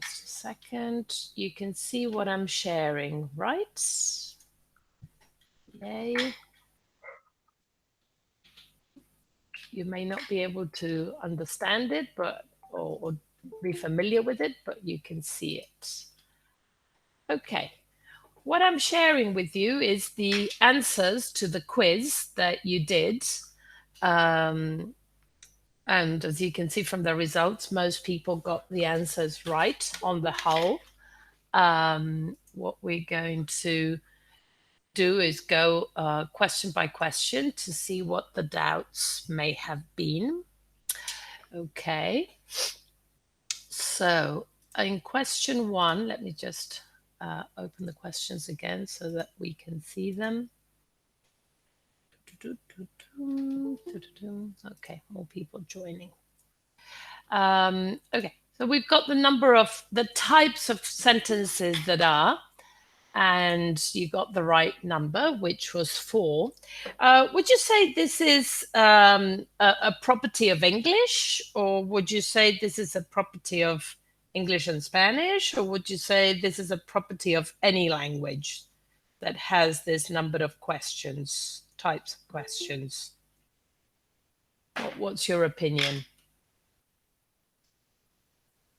Just a second. You can see what I'm sharing, right? Yay. You may not be able to understand it, but or be familiar with it, but you can see it. Okay. What I'm sharing with you is the answers to the quiz that you did. And as you can see from the results, most people got the answers right on the whole. What we're going to do is go question by question to see what the doubts may have been. Okay. So in question 1, let me just open the questions again so that we can see them. Okay, more people joining. Okay, so we've got the number of the types of sentences that are, and you got the right number, which was 4. Would you say this is a property of English, or would you say this is a property of English and Spanish, or would you say this is a property of any language that has this number of questions, types of questions? What's your opinion?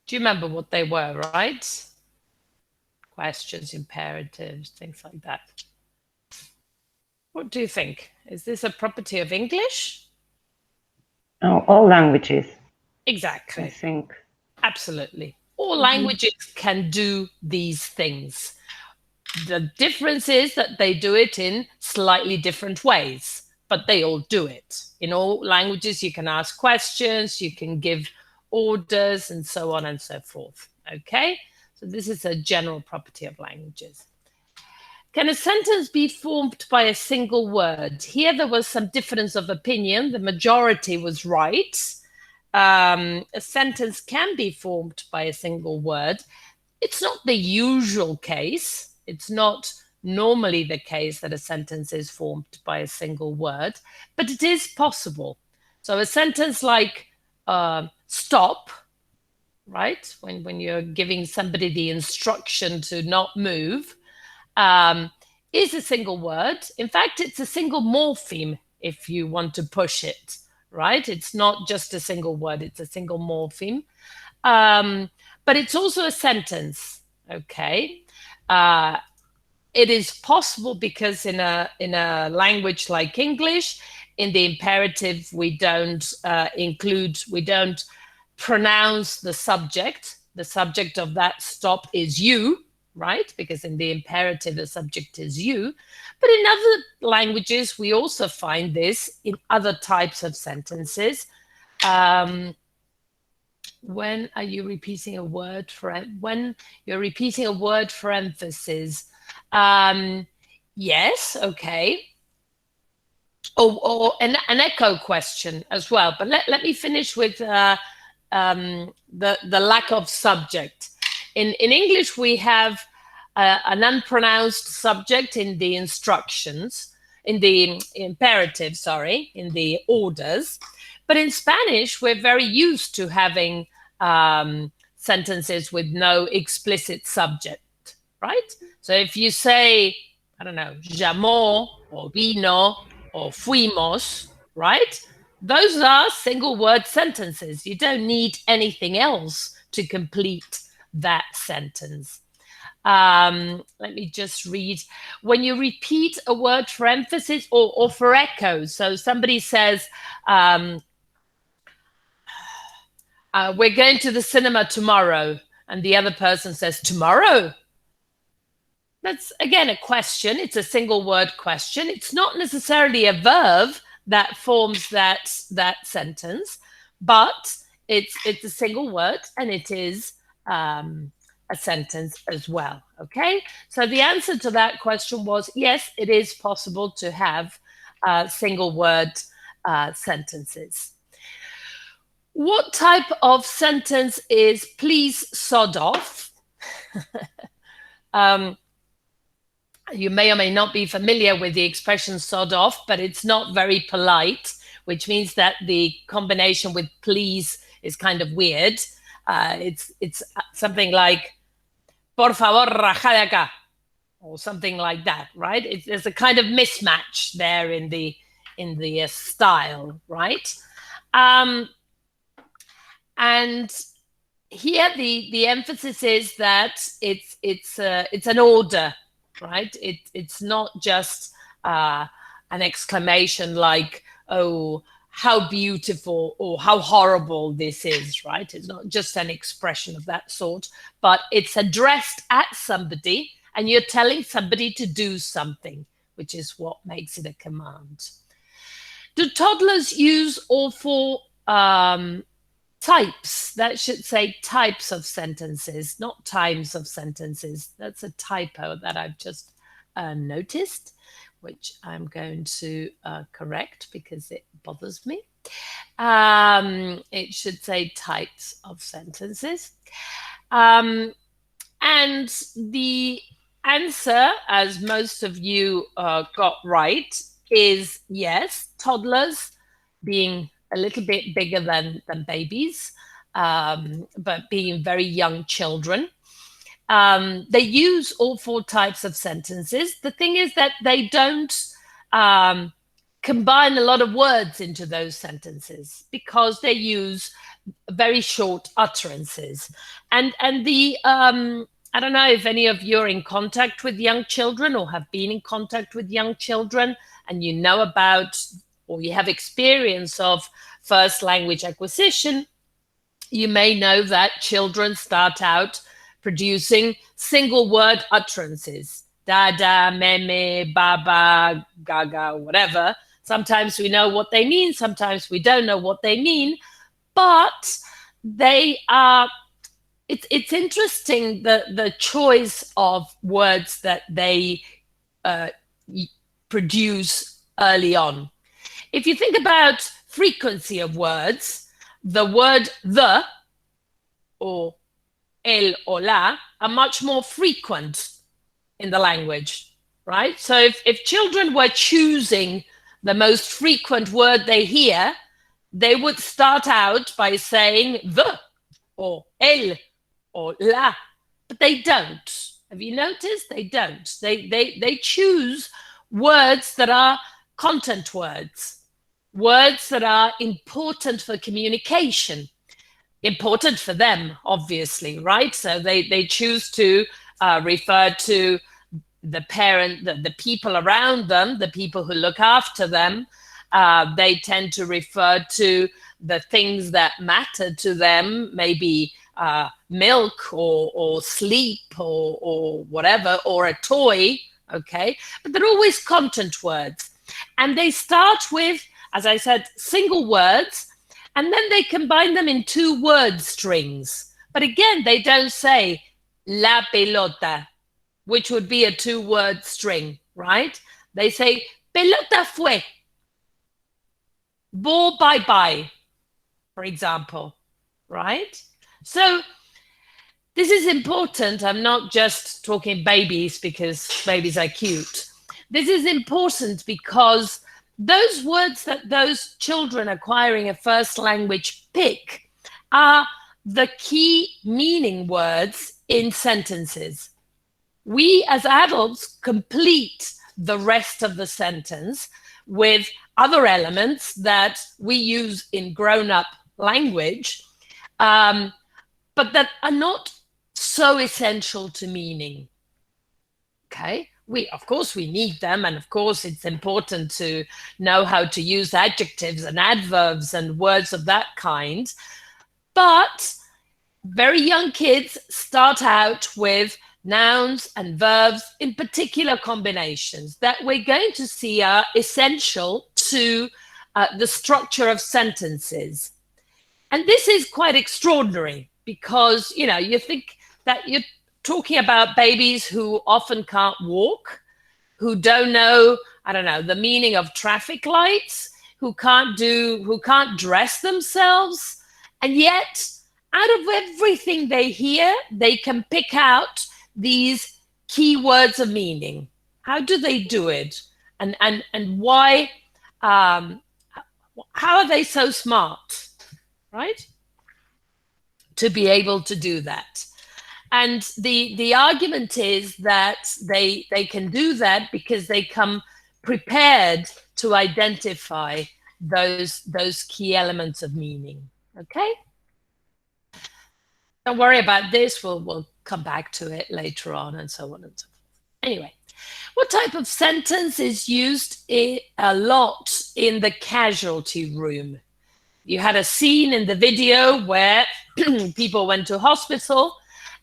Do you remember what they were, right? Questions, imperatives, things like that. What do you think? Is this a property of English? Oh, all languages. Exactly. I think. Absolutely. All languages can do these things. The difference is that they do it in slightly different ways, but they all do it. In all languages, you can ask questions, you can give orders, and so on and so forth. Okay? So this is a general property of languages. Can a sentence be formed by a single word? Here there was some difference of opinion. The majority was right. A sentence can be formed by a single word. It's not the usual case. It's not normally the case that a sentence is formed by a single word, but it is possible. So a sentence like stop, right? When you're giving somebody the instruction to not move, is a single word. In fact, it's a single morpheme if you want to push it, right? It's not just a single word, it's a single morpheme. But it's also a sentence, okay? It is possible because in a language like English, in the imperative, we don't we don't pronounce the subject. The subject of that stop is you, right? Because in the imperative, the subject is you. But in other languages, we also find this in other types of sentences. When are you repeating a word for when you're repeating a word for emphasis? Yes, okay. Or an echo question as well. But let me finish with the lack of subject. In English, we have an unpronounced subject in the instructions, in the imperative, sorry, in the orders. But in Spanish, we're very used to having sentences with no explicit subject, right? So if you say, I don't know, llamó, or vino, or fuimos, right? Those are single word sentences. You don't need anything else to complete that sentence. Let me just read. When you repeat a word for emphasis or for echo, so somebody says, we're going to the cinema tomorrow, and the other person says, tomorrow? That's, again, a question. It's a single word question. It's not necessarily a verb that forms that sentence, but it's a single word, and it is a sentence as well, okay? So the answer to that question was, yes, it is possible to have single word sentences. What type of sentence is please sod off? You may or may not be familiar with the expression sod off, but it's not very polite, which means that the combination with please is kind of weird. It's something like por favor raja de acá, or something like that, right? There's a kind of mismatch there in the style, right? And here the emphasis is that it's an order, right? It's not just an exclamation like, oh, how beautiful or how horrible this is, right? It's not just an expression of that sort, but it's addressed at somebody and you're telling somebody to do something, which is what makes it a command. Do toddlers use all four types? That should say types of sentences, not times of sentences. That's a typo that I've just noticed, which I'm going to correct because it bothers me. It should say types of sentences. And the answer, as most of you got right, is yes, toddlers, being a little bit bigger than babies, but being very young children. They use all four types of sentences. The thing is that they don't combine a lot of words into those sentences because they use very short utterances. And the I don't know if any of you are in contact with young children or have been in contact with young children, and you know about or you have experience of first language acquisition. You may know that children start out producing single word utterances. Dada, meme, baba, gaga, whatever. Sometimes we know what they mean, sometimes we don't know what they mean, but they are, it's interesting the choice of words that they produce early on. If you think about frequency of words, the word the or el or la are much more frequent in the language, right? So if children were choosing the most frequent word they hear, they would start out by saying the or el or la, but they don't. Have you noticed? They don't. They choose words that are content words, words that are important for communication, important for them, obviously, right? So they choose to refer to the parent, the people around them, the people who look after them. They tend to refer to the things that matter to them, maybe milk or sleep or whatever, or a toy, okay? But they're always content words. And they start with, as I said, single words, and then they combine them in two word strings. But again, they don't say la pelota, which would be a two-word string, right? They say pelota fue, ball bye-bye, for example, right? So this is important. I'm not just talking babies because babies are cute. This is important because those words that those children acquiring a first language pick are the key meaning words in sentences. We as adults complete the rest of the sentence with other elements that we use in grown-up language, but that are not so essential to meaning. Okay? Of course, we need them, and of course, it's important to know how to use adjectives and adverbs and words of that kind. But very young kids start out with nouns and verbs in particular combinations that we're going to see are essential to the structure of sentences. And this is quite extraordinary because, you know, you think that you're talking about babies who often can't walk, who don't know, I don't know, the meaning of traffic lights, who can't dress themselves. And yet, out of everything they hear, they can pick out these key words of meaning. How do they do it? And why, how are they so smart, right? to be able to do that. And the argument is that they can do that because they come prepared to identify those key elements of meaning. Okay? Don't worry about this. We'll come back to it later on and so on and so forth. Anyway, what type of sentence is used a lot in the casualty room? You had a scene in the video where people went to hospital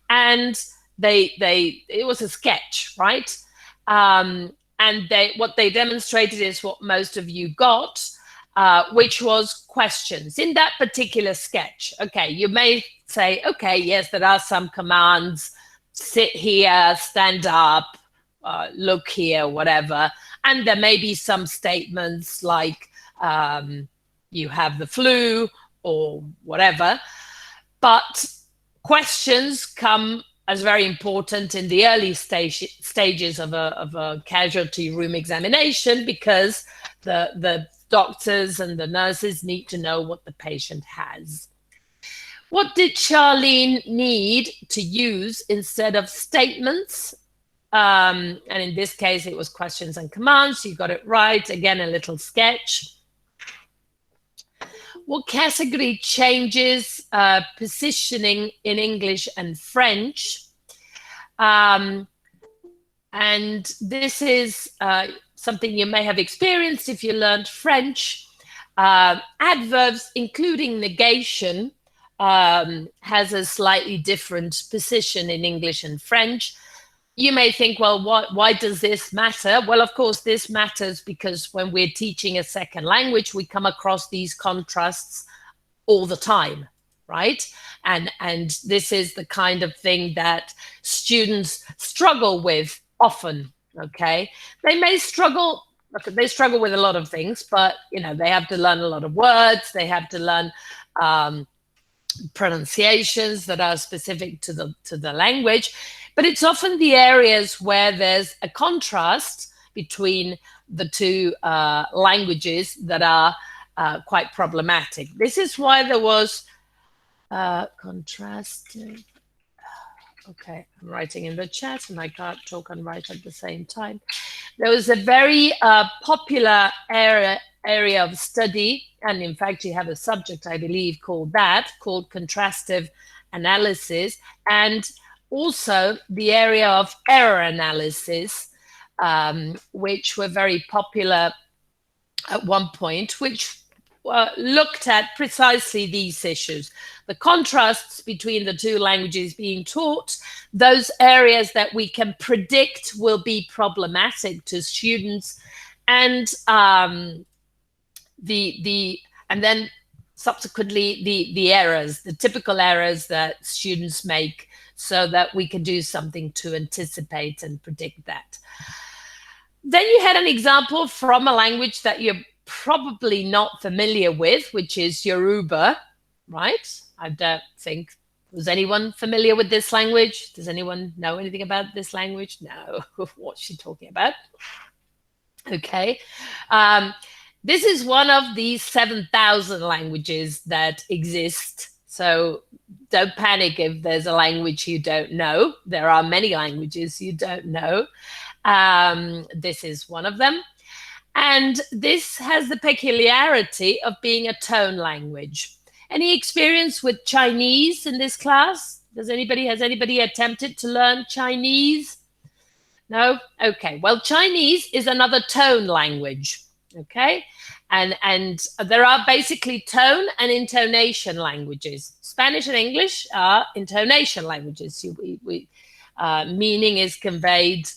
and it was a sketch, right? And what they demonstrated is what most of you got, which was questions in that particular sketch. Okay, you may say, okay, yes, there are some commands: sit here, stand up, look here, whatever. And there may be some statements like you have the flu or whatever. But questions come as very important in the early stages of a casualty room examination, because the doctors and the nurses need to know what the patient has. What did Charlene need to use instead of statements? And in this case, it was questions and commands. You got it right. Again, a little sketch. What category changes positioning in English and French? And this is something you may have experienced if you learned French. Adverbs, including negation, has a slightly different position in English and French. You may think, well, why does this matter? Well, of course, this matters because when we're teaching a second language, we come across these contrasts all the time, right? And this is the kind of thing that students struggle with often, okay? They may struggle, they struggle with a lot of things, but, you know, they have to learn a lot of words. They have to learn pronunciations that are specific to the language. But it's often the areas where there's a contrast between the two languages that are quite problematic. This is why there was contrasted. Okay, I'm writing in the chat and I can't talk and write at the same time. There was a very popular area of study, and in fact, you have a subject, I believe, called contrastive analysis, and also the area of error analysis, which were very popular at one point, which looked at precisely these issues: the contrasts between the two languages being taught, those areas that we can predict will be problematic to students, and and then subsequently the errors, the typical errors that students make, so that we can do something to anticipate and predict that. Then you had an example from a language that you're probably not familiar with, which is Yoruba, right? I don't think, was anyone familiar with this language? Does anyone know anything about this language? No. What's she talking about? Okay. This is one of the 7,000 languages that exist. So don't panic if there's a language you don't know. There are many languages you don't know. This is one of them. And this has the peculiarity of being a tone language. Any experience with Chinese in this class? Has anybody attempted to learn Chinese? No? Okay. Well, Chinese is another tone language. Okay. And there are basically tone and intonation languages. Spanish and English are intonation languages. Meaning is conveyed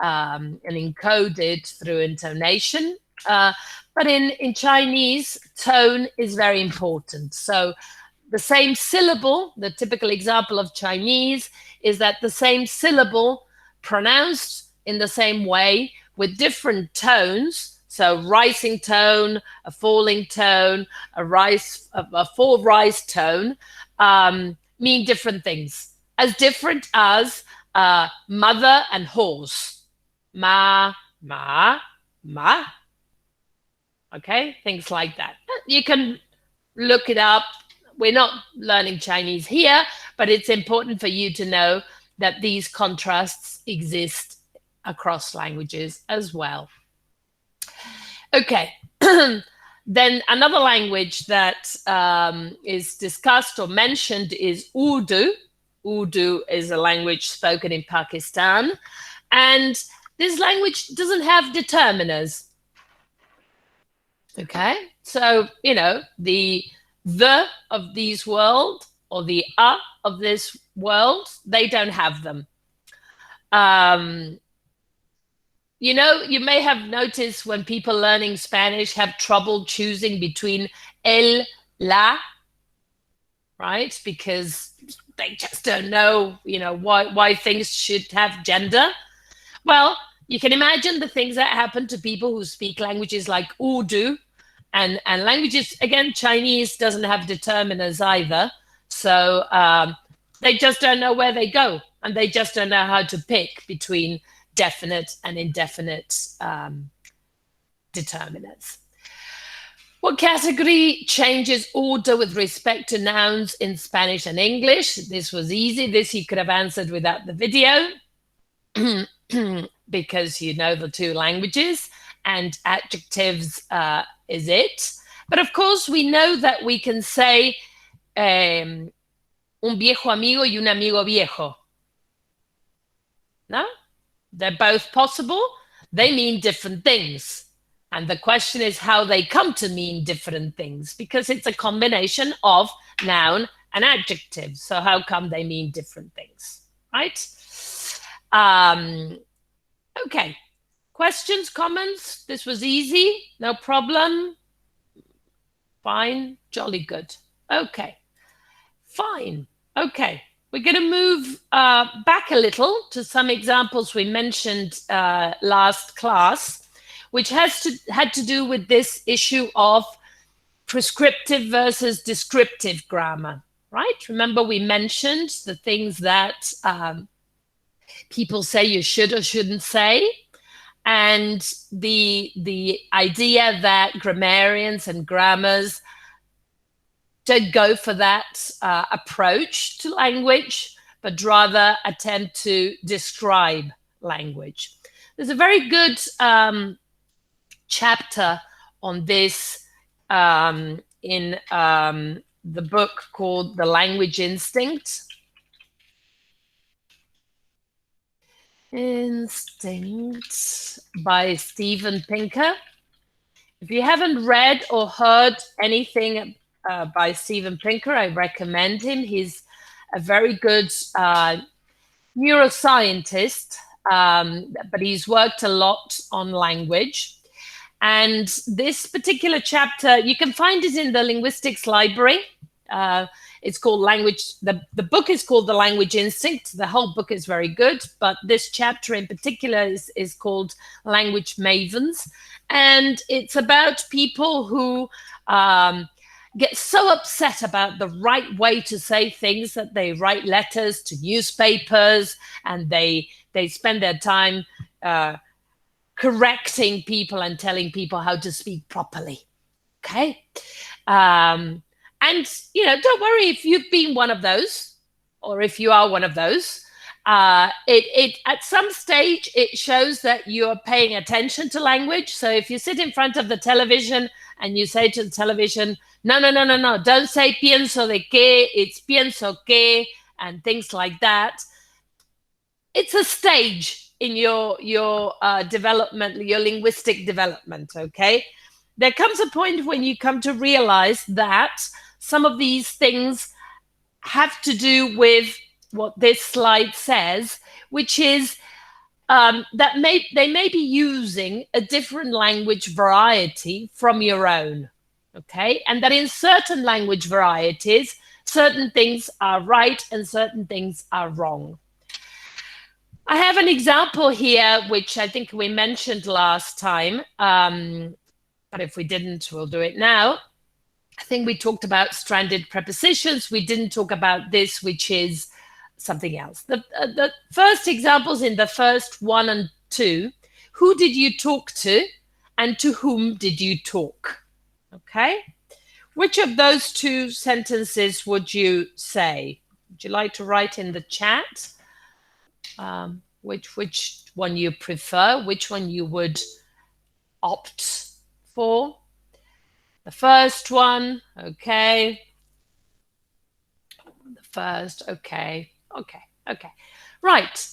and encoded through intonation. But in Chinese, tone is very important. So the same syllable, the typical example of Chinese is that the same syllable pronounced in the same way with different tones. So rising tone, a falling tone, a full rise tone mean different things. As different as mother and horse. Ma, ma, ma. Okay, things like that. You can look it up. we're not learning Chinese here, but it's important for you to know that these contrasts exist across languages as well. Okay. Then another language that is discussed or mentioned is Urdu. Urdu is a language spoken in Pakistan. And this language doesn't have determiners. Okay, so, the of these world or the of this world, they don't have them. You may have noticed when people learning Spanish have trouble choosing between el, la, right? Because they just don't know, why things should have gender. Well, you can imagine the things that happen to people who speak languages like Urdu and languages, again, Chinese doesn't have determiners either. So they just don't know where they go, and they just don't know how to pick between definite and indefinite determinants. What category changes order with respect to nouns in Spanish and English? This was easy. This you could have answered without the video because you know the two languages, and adjectives is it. But of course, we know that we can say un viejo amigo y un amigo viejo. No? They're both possible. They mean different things. And the question is how they come to mean different things, because it's a combination of noun and adjective. So how come they mean different things, right? Okay. Questions, comments? This was easy. No problem. Fine. Jolly good. Okay. Fine. Okay. We're going to move back a little to some examples we mentioned last class, which had to do with this issue of prescriptive versus descriptive grammar, right? Remember, we mentioned the things that people say you should or shouldn't say, and the idea that grammarians and grammars don't go for that approach to language, but rather attempt to describe language. There's a very good chapter on this in the book called The Language Instinct. Instinct by Steven Pinker. If you haven't read or heard anything by Steven Pinker, I recommend him. He's a very good neuroscientist, but he's worked a lot on language. And this particular chapter, you can find it in the linguistics library. It's called Language. The book is called The Language Instinct. The whole book is very good, but this chapter in particular is called Language Mavens. And it's about people who get so upset about the right way to say things that they write letters to newspapers, and they spend their time correcting people and telling people how to speak properly. Okay. And, don't worry if you've been one of those, or if you are one of those. It at some stage, it shows that you are paying attention to language. So if you sit in front of the television and you say to the television, no, don't say pienso de que, it's pienso que, and things like that. It's a stage in your development, your linguistic development, okay? There comes a point when you come to realize that some of these things have to do with what this slide says, which is that they may be using a different language variety from your own, okay? And that in certain language varieties, certain things are right and certain things are wrong. I have an example here, which I think we mentioned last time, but if we didn't, we'll do it now. I think we talked about stranded prepositions. We didn't talk about this, which is something else. The first examples in the first 1 and 2, who did you talk to and to whom did you talk? Okay. Which of those two sentences would you say? Would you like to write in the chat which one you prefer, which one you would opt for? The first one, okay. The first, okay. Right.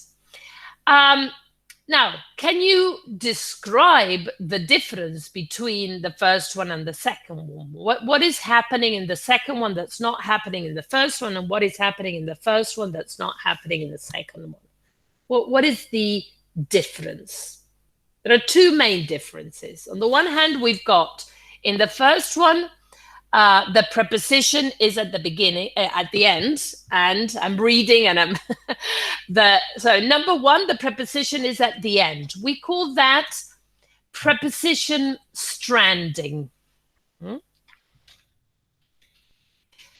Now, can you describe the difference between the first one and the second one? What is happening in the second one that's not happening in the first one, and what is happening in the first one that's not happening in the second one? What is the difference? There are two main differences. On the one hand, we've got in the first one, the preposition is at the beginning, at the end, and I'm reading and I'm so number one, the preposition is at the end. We call that preposition stranding.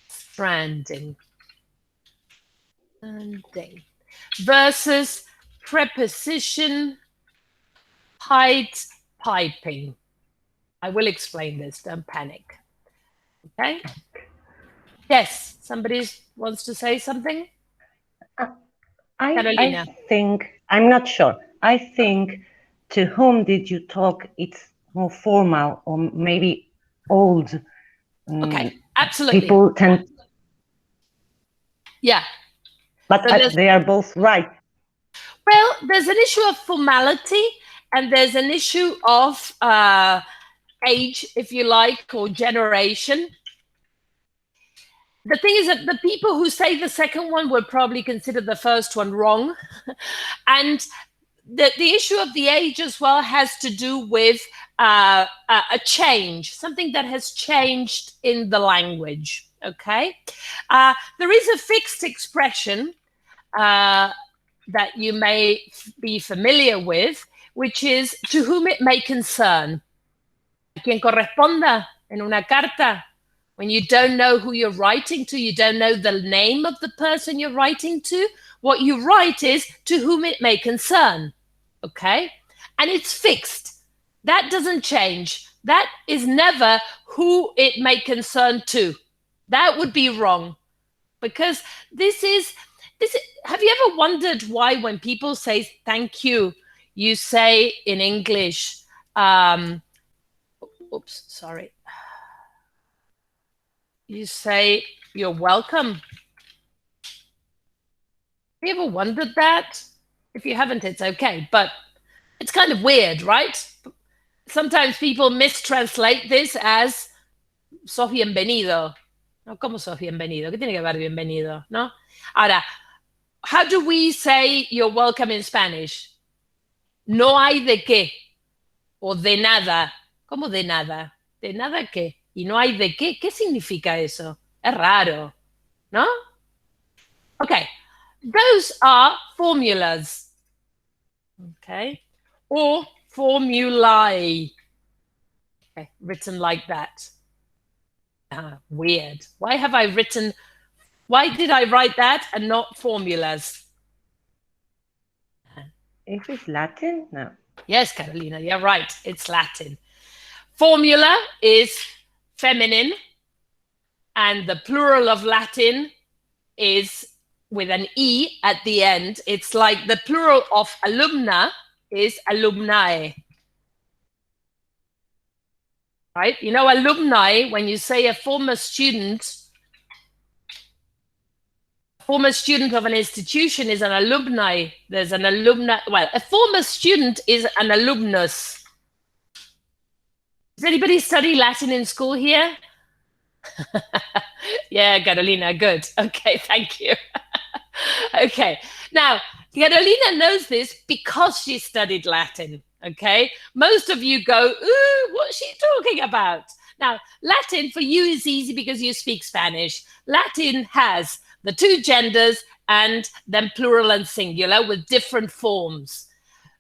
Stranding. Versus preposition piping. I will explain this, don't panic. Okay. Yes, somebody wants to say something? I think, I'm not sure. I think to whom did you talk, it's more formal or maybe old. Okay, absolutely. People tend... Yeah. But so they are both right. Well, there's an issue of formality and there's an issue of age, if you like, or generation. The thing is that the people who say the second one will probably consider the first one wrong. And the issue of the age as well has to do with a change, something that has changed in the language, okay? There is a fixed expression that you may be familiar with, which is to whom it may concern. Quien corresponda en una carta. When you don't know who you're writing to, you don't know the name of the person you're writing to, what you write is to whom it may concern, okay? And it's fixed. That doesn't change. That is never who it may concern to. That would be wrong because this is, have you ever wondered why when people say thank you, you say in English, oops, sorry. You say, you're welcome. Have you ever wondered that? If you haven't, it's okay, but it's kind of weird, right? Sometimes people mistranslate this as sos bienvenido. No, ¿cómo sos bienvenido? ¿Qué tiene que ver bienvenido? ¿No? Ahora, how do we say you're welcome in Spanish? No hay de qué o de nada. ¿Cómo de nada? ¿De nada qué? ¿Y no hay de qué? ¿Qué significa eso? Es raro, ¿no? Okay, those are formulas, okay? Or formulae, okay, written like that. Weird. Why did I write that and not formulas? Is it Latin? No. Yes, Carolina, you're right. It's Latin. Formula is feminine, and the plural of Latin is with an E at the end. It's like the plural of alumna is alumnae. Right? You know, alumni, when you say a former student of an institution is an alumni. There's an alumni. Well, a former student is an alumnus. Does anybody study Latin in school here? Yeah, Carolina, good. Okay, thank you. Okay, now, Carolina knows this because she studied Latin, okay? Most of you go, ooh, what's she talking about? Now, Latin for you is easy because you speak Spanish. Latin has the two genders and then plural and singular with different forms.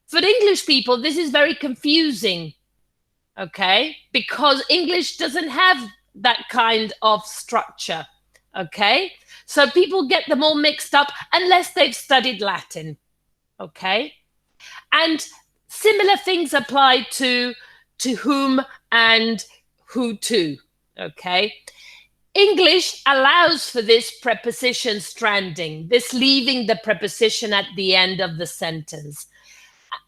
For English people, this is very confusing, okay? Because English doesn't have that kind of structure, okay? So people get them all mixed up unless they've studied Latin, okay? And similar things apply to whom and who to, Okay. English allows for this preposition stranding, this leaving the preposition at the end of the sentence.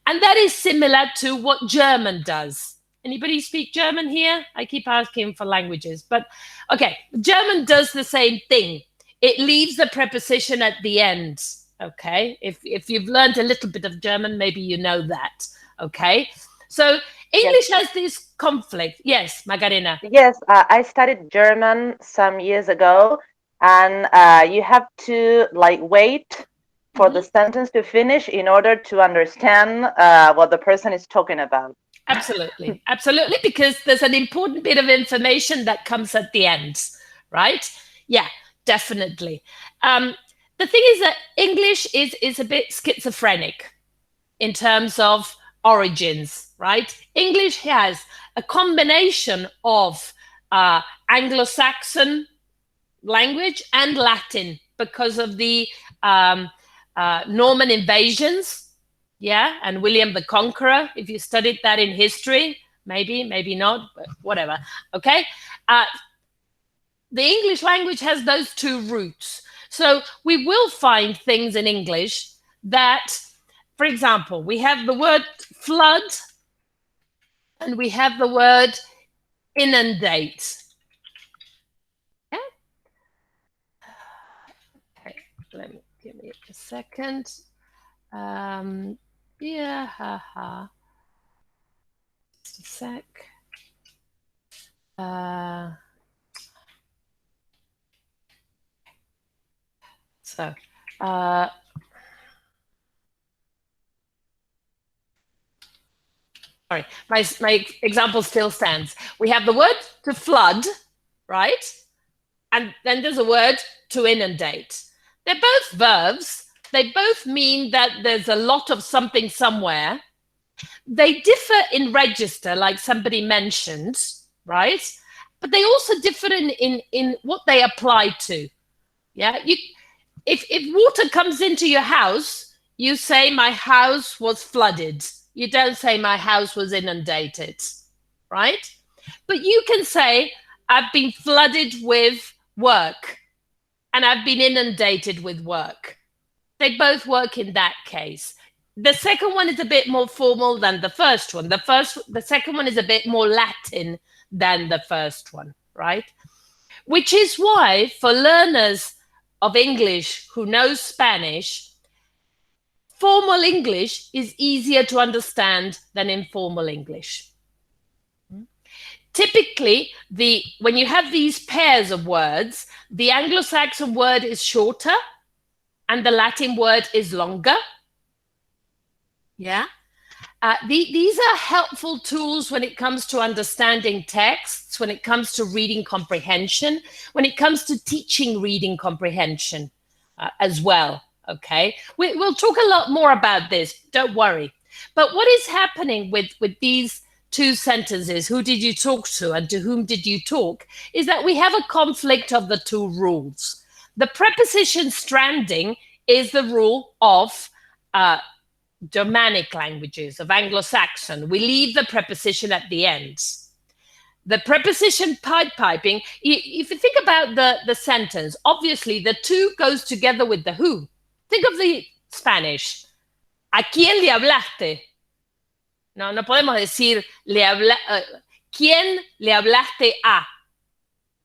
And that is similar to what German does. Anybody speak German here? I keep asking for languages, but okay, German does the same thing. It leaves the preposition at the end. Okay, if you've learned a little bit of German, maybe you know that. Okay, so English Yes. has this conflict. Yes, Magarena. Yes, I studied German some years ago, and you have to like wait for the sentence to finish in order to understand what the person is talking about. Absolutely, absolutely, because there's an important bit of information that comes at the end, right? Yeah, definitely. The thing is that English is a bit schizophrenic in terms of origins, right? English has a combination of Anglo-Saxon language and Latin because of the Norman invasions, yeah, and William the Conqueror. If you studied that in history, maybe not, but whatever. Okay, the English language has those two roots. So we will find things in English that, for example, we have the word flood and we have the word inundate. Okay, give me a second. Yeah, just a sec. So, sorry, my example still stands. We have the word to flood, right? And then there's a word to inundate. They're both verbs. They both mean that there's a lot of something somewhere. They differ in register, like somebody mentioned, right? But they also differ in what they apply to. Yeah, if water comes into your house, you say my house was flooded. You don't say my house was inundated, right? But you can say I've been flooded with work and I've been inundated with work. They both work in that case. The second one is a bit more formal than the first one. The second one is a bit more Latin than the first one, right? Which is why for learners of English who know Spanish, formal English is easier to understand than informal English. Typically, when you have these pairs of words, the Anglo-Saxon word is shorter and the Latin word is longer. Yeah. These are helpful tools when it comes to understanding texts, when it comes to reading comprehension, when it comes to teaching reading comprehension as well. Okay, we'll talk a lot more about this, don't worry. But what is happening with these two sentences, who did you talk to and to whom did you talk, is that we have a conflict of the two rules. The preposition stranding is the rule of Germanic languages, of Anglo-Saxon. We leave the preposition at the end. The preposition piping, if you think about the sentence, obviously the to goes together with the who. Think of the Spanish. ¿A quién le hablaste? No podemos decir ¿quién le hablaste a?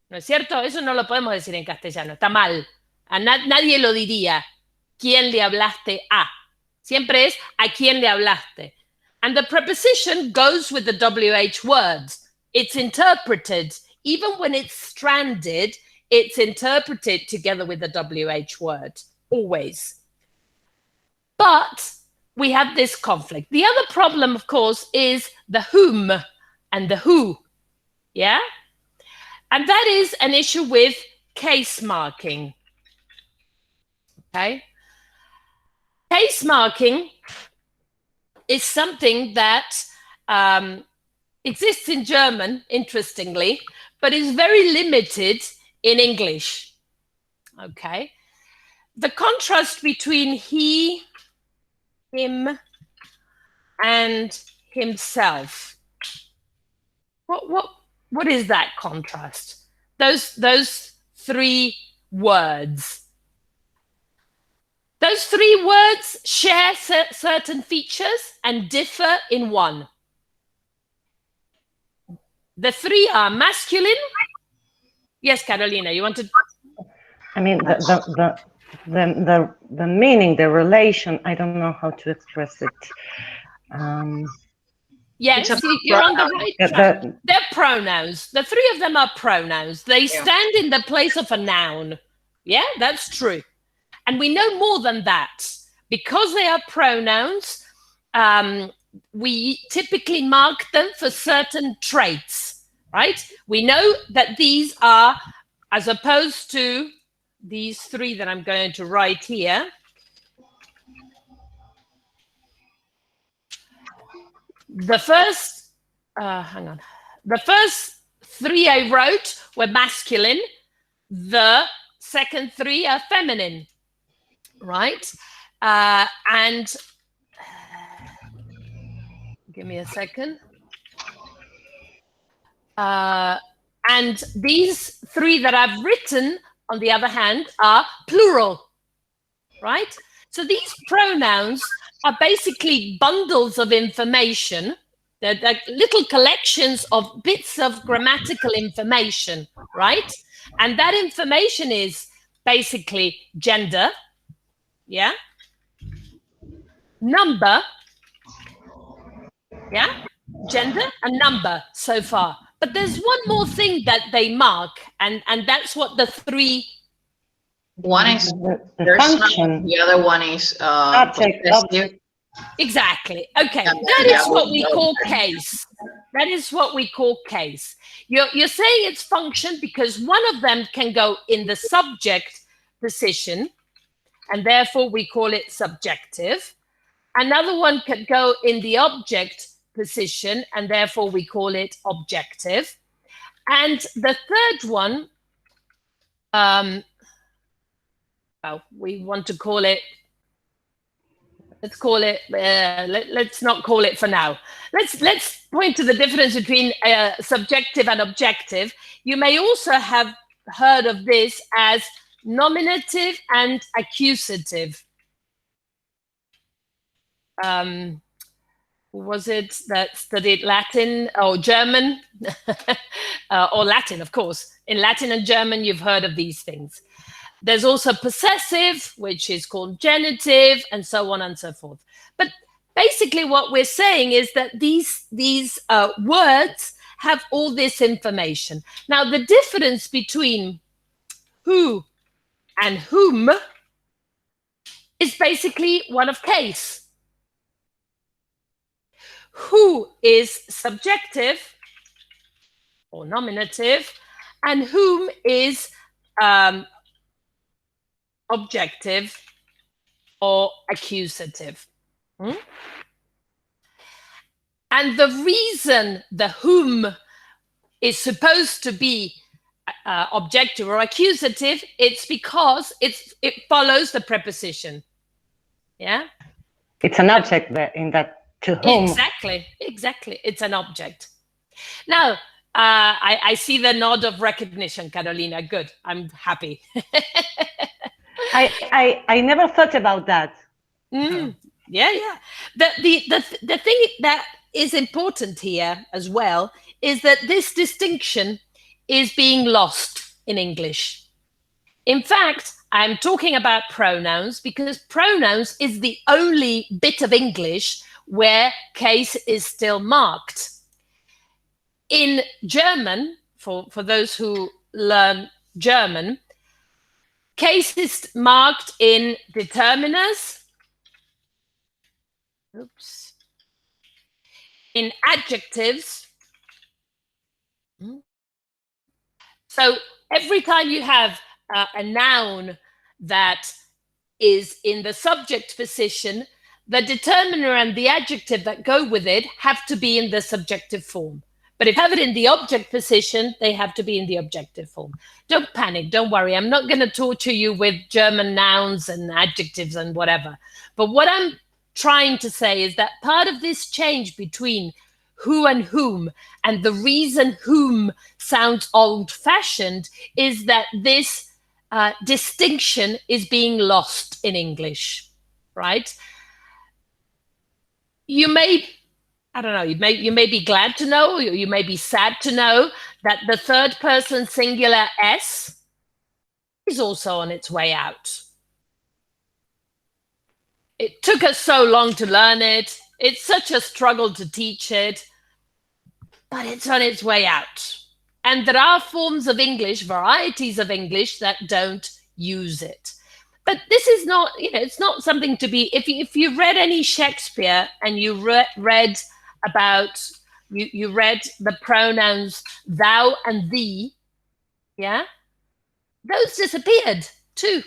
¿No es cierto? Eso no lo podemos decir en castellano, está mal. Nadie lo diría. ¿Quién le hablaste a? Siempre es ¿a quién le hablaste? And the preposition goes with the WH words. It's interpreted, even when it's stranded, it's interpreted together with the WH word, always. But we have this conflict. The other problem, of course, is the whom and the who. Yeah? And that is an issue with case marking. Okay? Case marking is something that exists in German, interestingly, but is very limited in English. Okay? The contrast between he, him, and himself. What is that contrast? Those three words. Those three words share certain features and differ in one. The three are masculine. Yes, Carolina, you wanted. I mean, the meaning, the relation. I don't know how to express it. Yes, you're on the right track. They're pronouns. The three of them are pronouns. They stand in the place of a noun. Yeah, that's true. And we know more than that. Because they are pronouns, we typically mark them for certain traits, right? We know that these are, as opposed to these three that I'm going to write here, the first, the first three I wrote were masculine. The second three are feminine, right? And give me a second. And these three that I've written, on the other hand, are plural, right? So these pronouns are basically bundles of information. They're little collections of bits of grammatical information, right? And that information is basically gender, yeah? Number, yeah? Gender and number so far. But there's one more thing that they mark, and that's what the three. One is the function. The other one is object. Exactly. Okay, that is what we call case. That is what we call case. You're saying it's function because one of them can go in the subject position, and therefore we call it subjective. Another one could go in the object position, and therefore we call it objective. And the third one, well, we want to call it, let's call it, let's not call it for now. Let's point to the difference between subjective and objective. You may also have heard of this as nominative and accusative. Who was it that studied Latin or German? Or Latin, of course. In Latin and German, you've heard of these things. There's also possessive, which is called genitive, and so on and so forth. But basically what we're saying is that these words have all this information. Now, the difference between who and whom is basically one of case. Who is subjective or nominative, and whom is objective or accusative. And the reason the whom is supposed to be objective or accusative, it's because it follows the preposition. Yeah? It's an object in that to whom. Exactly. It's an object. Now, I see the nod of recognition, Carolina. Good. I'm happy. I never thought about that. Yeah. The thing that is important here as well is that this distinction is being lost in English. In fact, I'm talking about pronouns because pronouns is the only bit of English where case is still marked. In German, for those who learn German, case is marked in determiners, in adjectives. So every time you have a noun that is in the subject position, the determiner and the adjective that go with it have to be in the subjective form. But if you have it in the object position, they have to be in the objective form. Don't panic, don't worry. I'm not going to torture you with German nouns and adjectives and whatever. But what I'm trying to say is that part of this change between who and whom. And the reason whom sounds old-fashioned is that this distinction is being lost in English, right? You may, I don't know, you may be glad to know, or you may be sad to know that the third person singular S is also on its way out. It took us so long to learn it. It's such a struggle to teach it, but it's on its way out. And there are forms of English, varieties of English that don't use it. But this is not, it's not something to be, if you read any Shakespeare and you read about, you read the pronouns thou and thee, yeah, those disappeared too.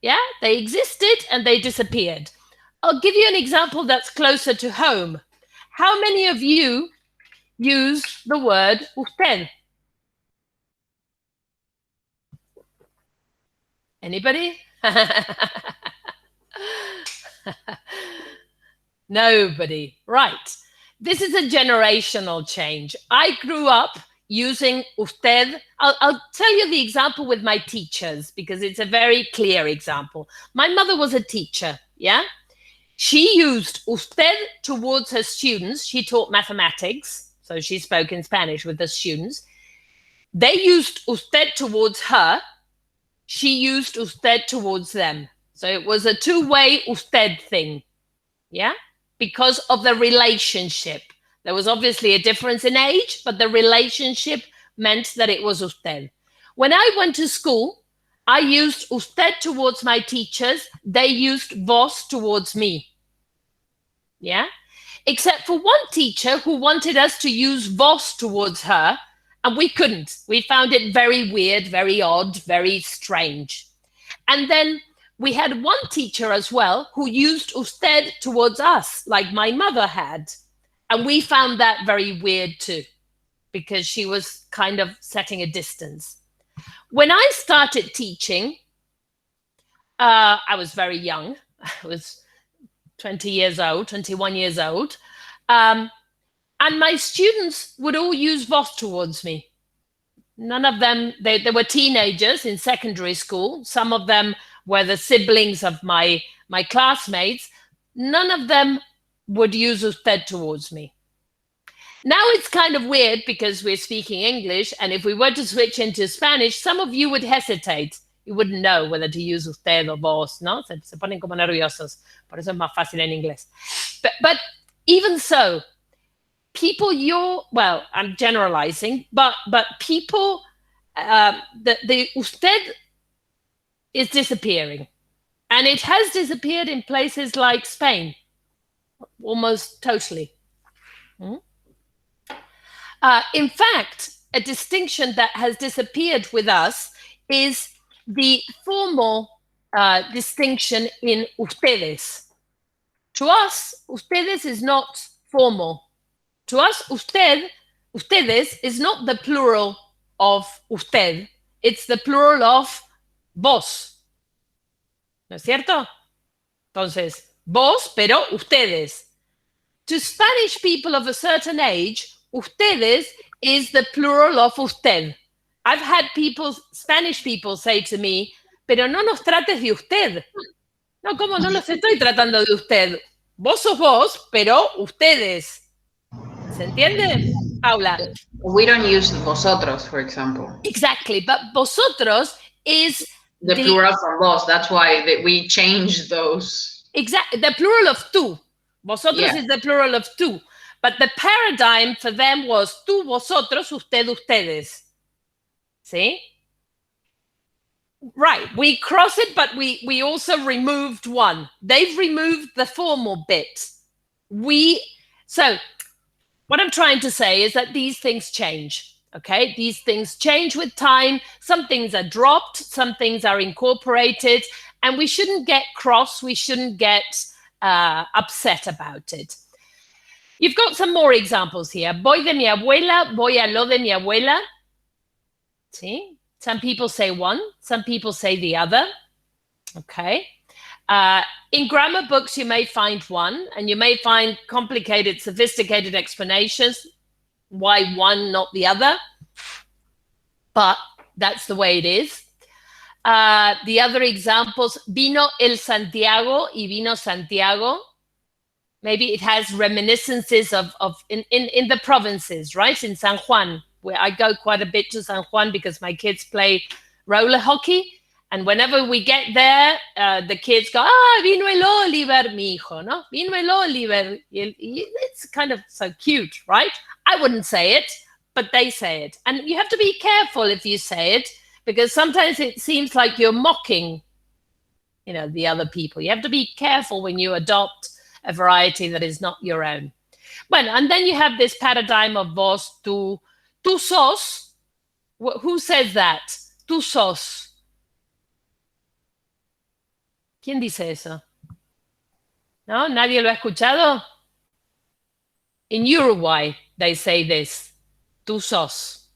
Yeah, they existed and they disappeared. I'll give you an example that's closer to home. How many of you use the word usted? Anybody? Nobody. Right. This is a generational change. I grew up using usted. I'll tell you the example with my teachers because it's a very clear example. My mother was a teacher, yeah? She used usted towards her students. She taught mathematics, so she spoke in Spanish with the students. They used usted towards her. She used usted towards them. So it was a two-way usted thing, yeah? Because of the relationship. There was obviously a difference in age, but the relationship meant that it was usted. When I went to school, I used usted towards my teachers. They used vos towards me. Yeah? Except for one teacher who wanted us to use vos towards her, and we couldn't. We found it very weird, very odd, very strange. And then we had one teacher as well who used usted towards us, like my mother had. And we found that very weird too, because she was kind of setting a distance. When I started teaching, I was very young. I was 20 years old, 21 years old. And my students would all use vos towards me. None of them, they were teenagers in secondary school. Some of them were the siblings of my classmates. None of them would use usted towards me. Now it's kind of weird because we're speaking English, and if we were to switch into Spanish, some of you would hesitate. You wouldn't know whether to use usted or vos, ¿no? Se ponen como nerviosos. Por eso es más fácil en inglés. But even so, people well, I'm generalizing, but people, the usted is disappearing. And it has disappeared in places like Spain, almost totally. In fact, a distinction that has disappeared with us is the formal distinction in ustedes. To us, ustedes is not formal. To us, ustedes is not the plural of usted. It's the plural of vos. ¿No es cierto? Entonces, vos, pero ustedes. To Spanish people of a certain age, ustedes is the plural of usted. I've had Spanish people say to me, pero no nos trates de usted. No, ¿cómo no los estoy tratando de usted? Vos sos vos, pero ustedes. ¿Se entiende, Paula? We don't use vosotros, for example. Exactly, but vosotros is the plural from vos. That's why we change those. Exactly, the plural of tú. Vosotros is the plural of tú. But the paradigm for them was tú, vosotros, usted, ustedes. See? Right, we cross it, but we also removed one. They've removed the formal bit. So what I'm trying to say is that these things change, okay? These things change with time. Some things are dropped, some things are incorporated, and we shouldn't get cross, we shouldn't get upset about it. You've got some more examples here. Voy de mi abuela, voy a lo de mi abuela. See? Some people say one, some people say the other. Okay. In grammar books, you may find one, and you may find complicated, sophisticated explanations why one, not the other. But that's the way it is. The other examples, vino el Santiago y vino Santiago. Maybe it has reminiscences of in the provinces, right? In San Juan, where I go quite a bit to San Juan because my kids play roller hockey. And whenever we get there, the kids go, vino el Oliver, mi hijo, no? Vino el Oliver. It's kind of so cute, right? I wouldn't say it, but they say it. And you have to be careful if you say it, because sometimes it seems like you're mocking, the other people. You have to be careful when you adopt a variety that is not your own. Well, and then you have this paradigm of vos, tú sos. Who says that? Tú sos. ¿Quién dice eso? ¿No? ¿Nadie lo ha escuchado? In Uruguay, they say this. Tú sos.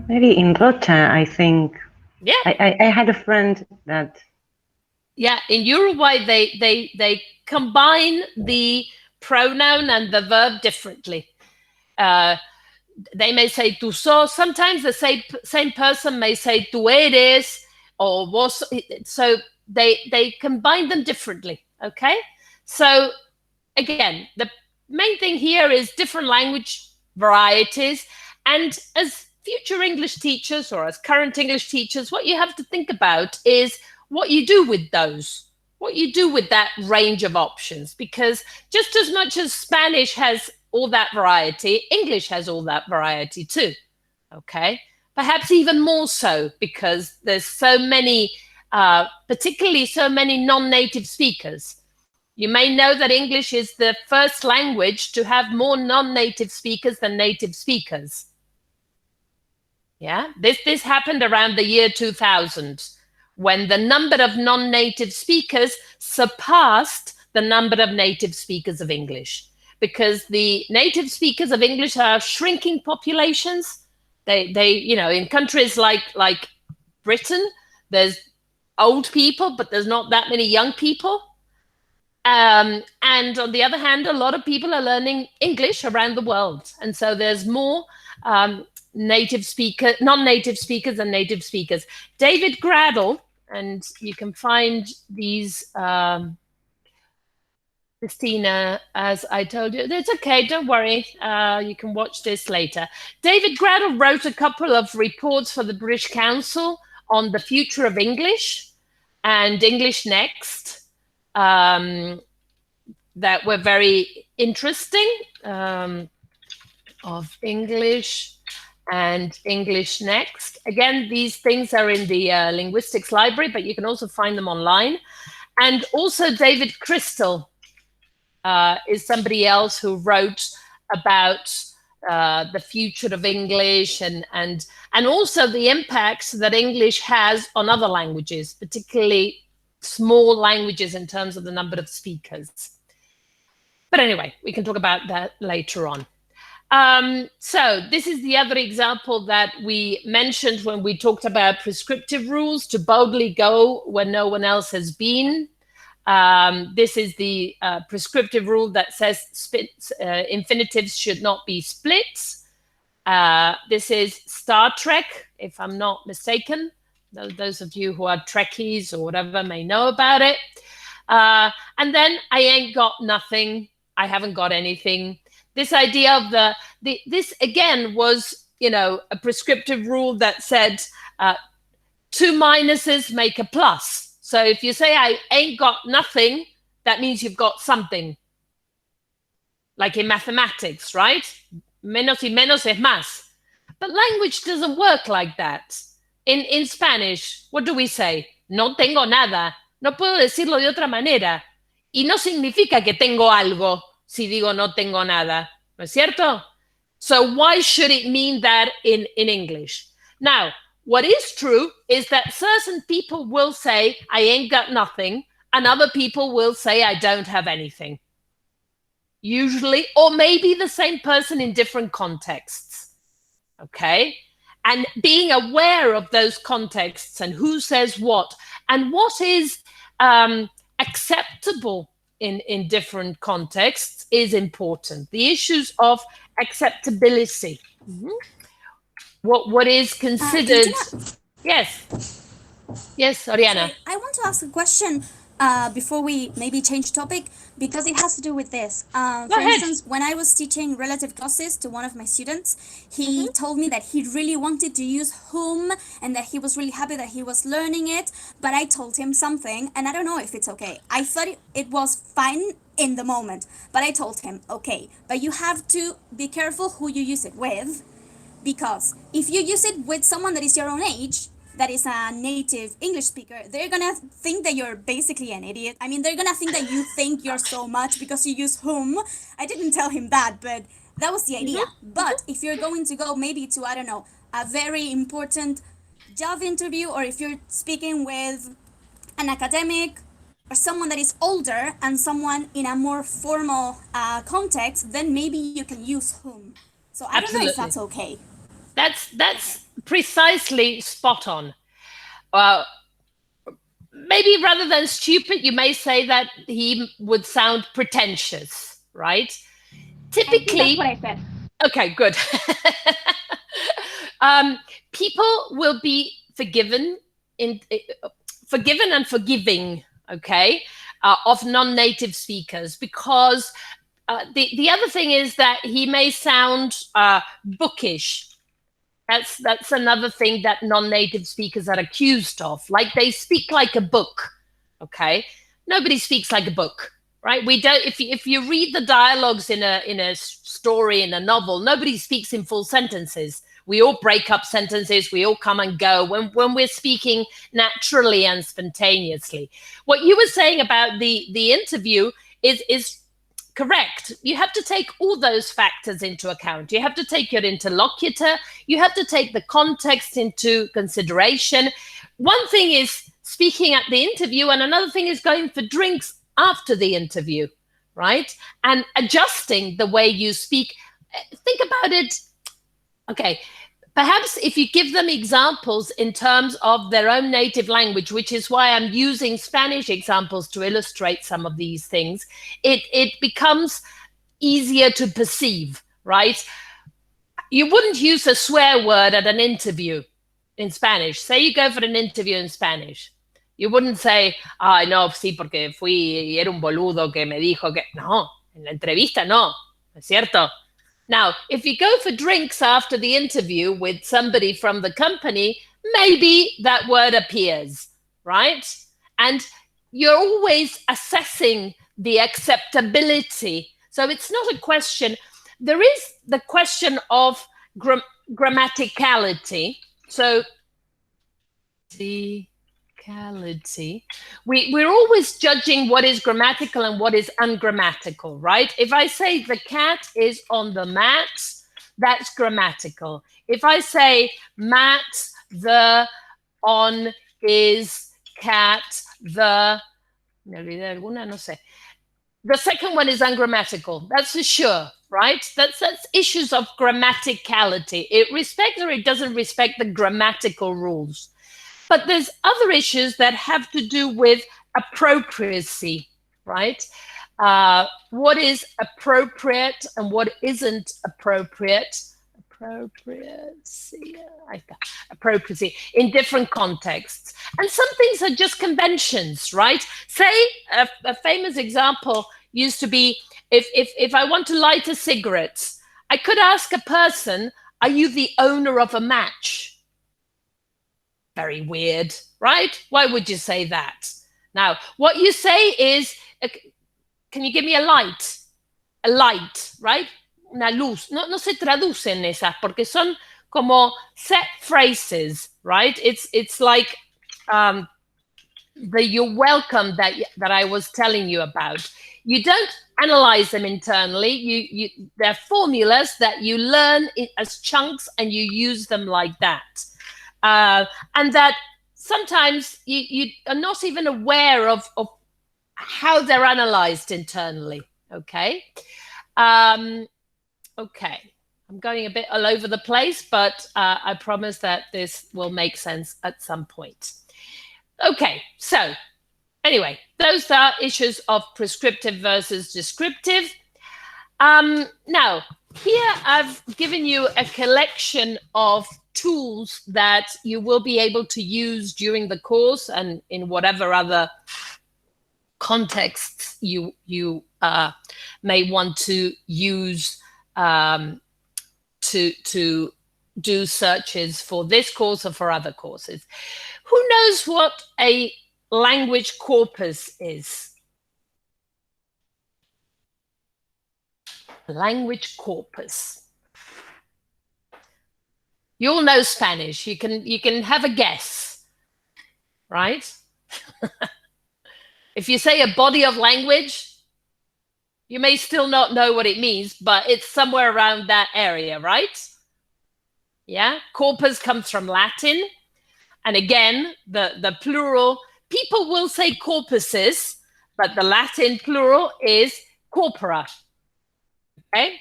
Maybe in Rocha, I think. Yeah. I had a friend that. Yeah, in Uruguay, they combine the pronoun and the verb differently. They may say tú sos. Sometimes the same person may say tú eres or vos. So they combine them differently. Okay. So again, the main thing here is different language varieties. And as future English teachers or as current English teachers, what you have to think about is what you do with those, what you do with that range of options, because just as much as Spanish has all that variety, English has all that variety too. Okay. Perhaps even more so because there's so many, particularly so many non-native speakers. You may know that English is the first language to have more non-native speakers than native speakers. Yeah, this happened around the year 2000, when the number of non-native speakers surpassed the number of native speakers of English, because the native speakers of English are shrinking populations. They in countries like Britain, there's old people, but there's not that many young people. And on the other hand, a lot of people are learning English around the world. And so there's more non-native speakers and native speakers. David Graddle, and you can find these, Christina, as I told you, it's okay, don't worry. You can watch this later. David Graddle wrote a couple of reports for the British Council on the future of English and English Next. That were very interesting, of English and English Next. Again, these things are in the linguistics library, but you can also find them online. And also David Crystal is somebody else who wrote about the future of English and also the impacts that English has on other languages, particularly small languages in terms of the number of speakers. But anyway, we can talk about that later on. So this is the other example that we mentioned when we talked about prescriptive rules, to boldly go where no one else has been. This is the prescriptive rule that says infinitives should not be split. This is Star Trek, if I'm not mistaken. Those of you who are Trekkies or whatever may know about it. And then I ain't got nothing. I haven't got anything. This idea of this again was, a prescriptive rule that said 2 minuses make a plus. So if you say I ain't got nothing, that means you've got something. Like in mathematics, right? Menos y menos es más. But language doesn't work like that. In Spanish, what do we say? No tengo nada. No puedo decirlo de otra manera. Y no significa que tengo algo si digo no tengo nada. ¿No es cierto? So why should it mean that in English? Now, what is true is that certain people will say, I ain't got nothing, and other people will say, I don't have anything. Usually, or maybe the same person in different contexts. Okay? And being aware of those contexts and who says what, and what is acceptable in different contexts is important. The issues of acceptability. What is considered... Yes, Oriana. Sorry, I want to ask a question before we maybe change topic, because it has to do with this. For instance, when I was teaching relative clauses to one of my students, he told me that he really wanted to use whom and that he was really happy that he was learning it. But I told him something, and I don't know if it's okay. I thought it was fine in the moment, but I told him, okay, but you have to be careful who you use it with, because if you use it with someone that is your own age, that is a native English speaker, they're gonna think that you're basically an idiot. I mean, they're gonna think that you think you're so much because you use whom. I didn't tell him that, but that was the idea. But if you're going to go maybe to, I don't know, a very important job interview, or if you're speaking with an academic or someone that is older and someone in a more formal context, then maybe you can use whom. So I don't know if that's okay. That's precisely spot on. Maybe rather than stupid, you may say that he would sound pretentious, right? Typically, that's what I said. Okay, good. People will be forgiven and forgiving, okay, of non-native speakers, because the other thing is that he may sound bookish. That's another thing that non-native speakers are accused of. Like, they speak like a book, okay? Nobody speaks like a book, right? We don't. If you read the dialogues in a story, in a novel, nobody speaks in full sentences. We all break up sentences. We all come and go when we're speaking naturally and spontaneously. What you were saying about the interview is correct. You have to take all those factors into account. You have to take your interlocutor. You have to take the context into consideration. One thing is speaking at the interview, and another thing is going for drinks after the interview, right? And adjusting the way you speak. Think about it. Okay, perhaps if you give them examples in terms of their own native language, which is why I'm using Spanish examples to illustrate some of these things, it becomes easier to perceive, right? You wouldn't use a swear word at an interview in Spanish. Say you go for an interview in Spanish. You wouldn't say, no, sí, porque fui y era un boludo que me dijo que... No, en la entrevista no, ¿es cierto? Now, if you go for drinks after the interview with somebody from the company, maybe that word appears, right? And you're always assessing the acceptability. So it's not a question. There is the question of grammaticality. So, we're always judging what is grammatical and what is ungrammatical, right? If I say the cat is on the mat, that's grammatical. If I say mat, the, on, is, cat, the, me olvidé alguna, no sé. The second one is ungrammatical. That's for sure, right? That's issues of grammaticality. It respects or it doesn't respect the grammatical rules. But there's other issues that have to do with appropriacy, right? What is appropriate and what isn't appropriate? Appropriacy in different contexts. And some things are just conventions, right? Say a famous example used to be, if I want to light a cigarette, I could ask a person, are you the owner of a match? Very weird, right? Why would you say that? Now, what you say is, can you give me a light? A light, right? Una luz. No se traducen esas porque son como set phrases, right? It's like the you're welcome that I was telling you about. You don't analyze them internally. They're formulas that you learn as chunks and you use them like that. And that sometimes you are not even aware of how they're analyzed internally, okay? Okay, I'm going a bit all over the place, but I promise that this will make sense at some point. Okay, so Anyway, those are issues of prescriptive versus descriptive. Now, here I've given you a collection of tools that you will be able to use during the course and in whatever other contexts you may want to use to do searches for this course or for other courses. Who knows what a language corpus is? Language corpus. You all know Spanish. You can have a guess, right? If you say a body of language, you may still not know what it means, but it's somewhere around that area, right? Yeah, corpus comes from Latin. And again, the plural, people will say corpuses, but the Latin plural is corpora. Okay?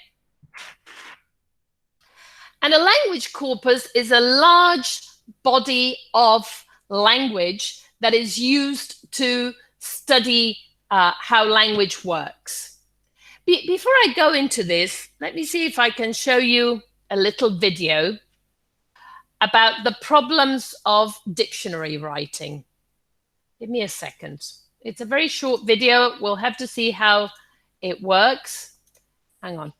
And a language corpus is a large body of language that is used to study how language works. Before I go into this, let me see if I can show you a little video about the problems of dictionary writing. Give me a second. It's a very short video. We'll have to see how it works. Hang on.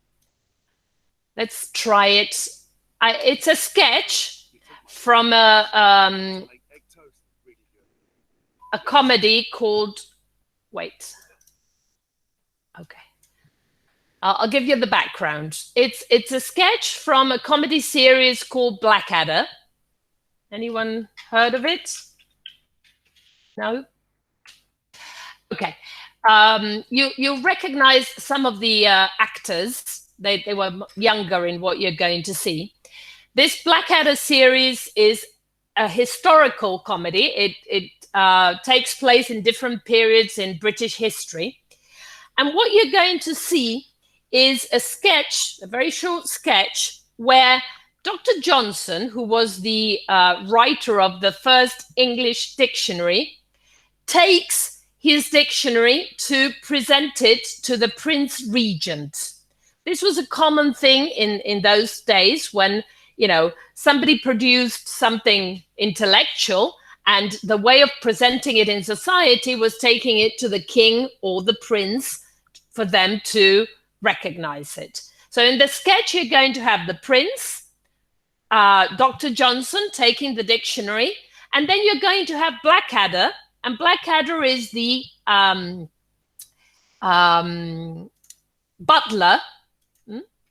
Let's try it. It's a sketch from a comedy called, wait. Okay. I'll give you the background. It's a sketch from a comedy series called Blackadder. Anyone heard of it? No? Okay. You'll recognize some of the actors. They were younger in what you're going to see. This Blackadder series is a historical comedy. It takes place in different periods in British history. And what you're going to see is a sketch, a very short sketch, where Dr. Johnson, who was the writer of the first English dictionary, takes his dictionary to present it to the Prince Regent. This was a common thing in those days when, you know, somebody produced something intellectual, and the way of presenting it in society was taking it to the king or the prince for them to recognize it. So in the sketch, you're going to have the prince, Dr. Johnson taking the dictionary, and then you're going to have Blackadder, and Blackadder is the butler,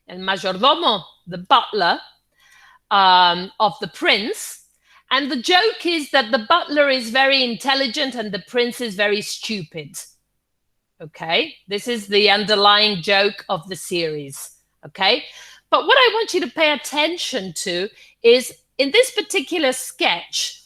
el mayordomo, the butler of the prince. And the joke is that the butler is very intelligent and the prince is very stupid. Okay, this is the underlying joke of the series. Okay, but what I want you to pay attention to is in this particular sketch,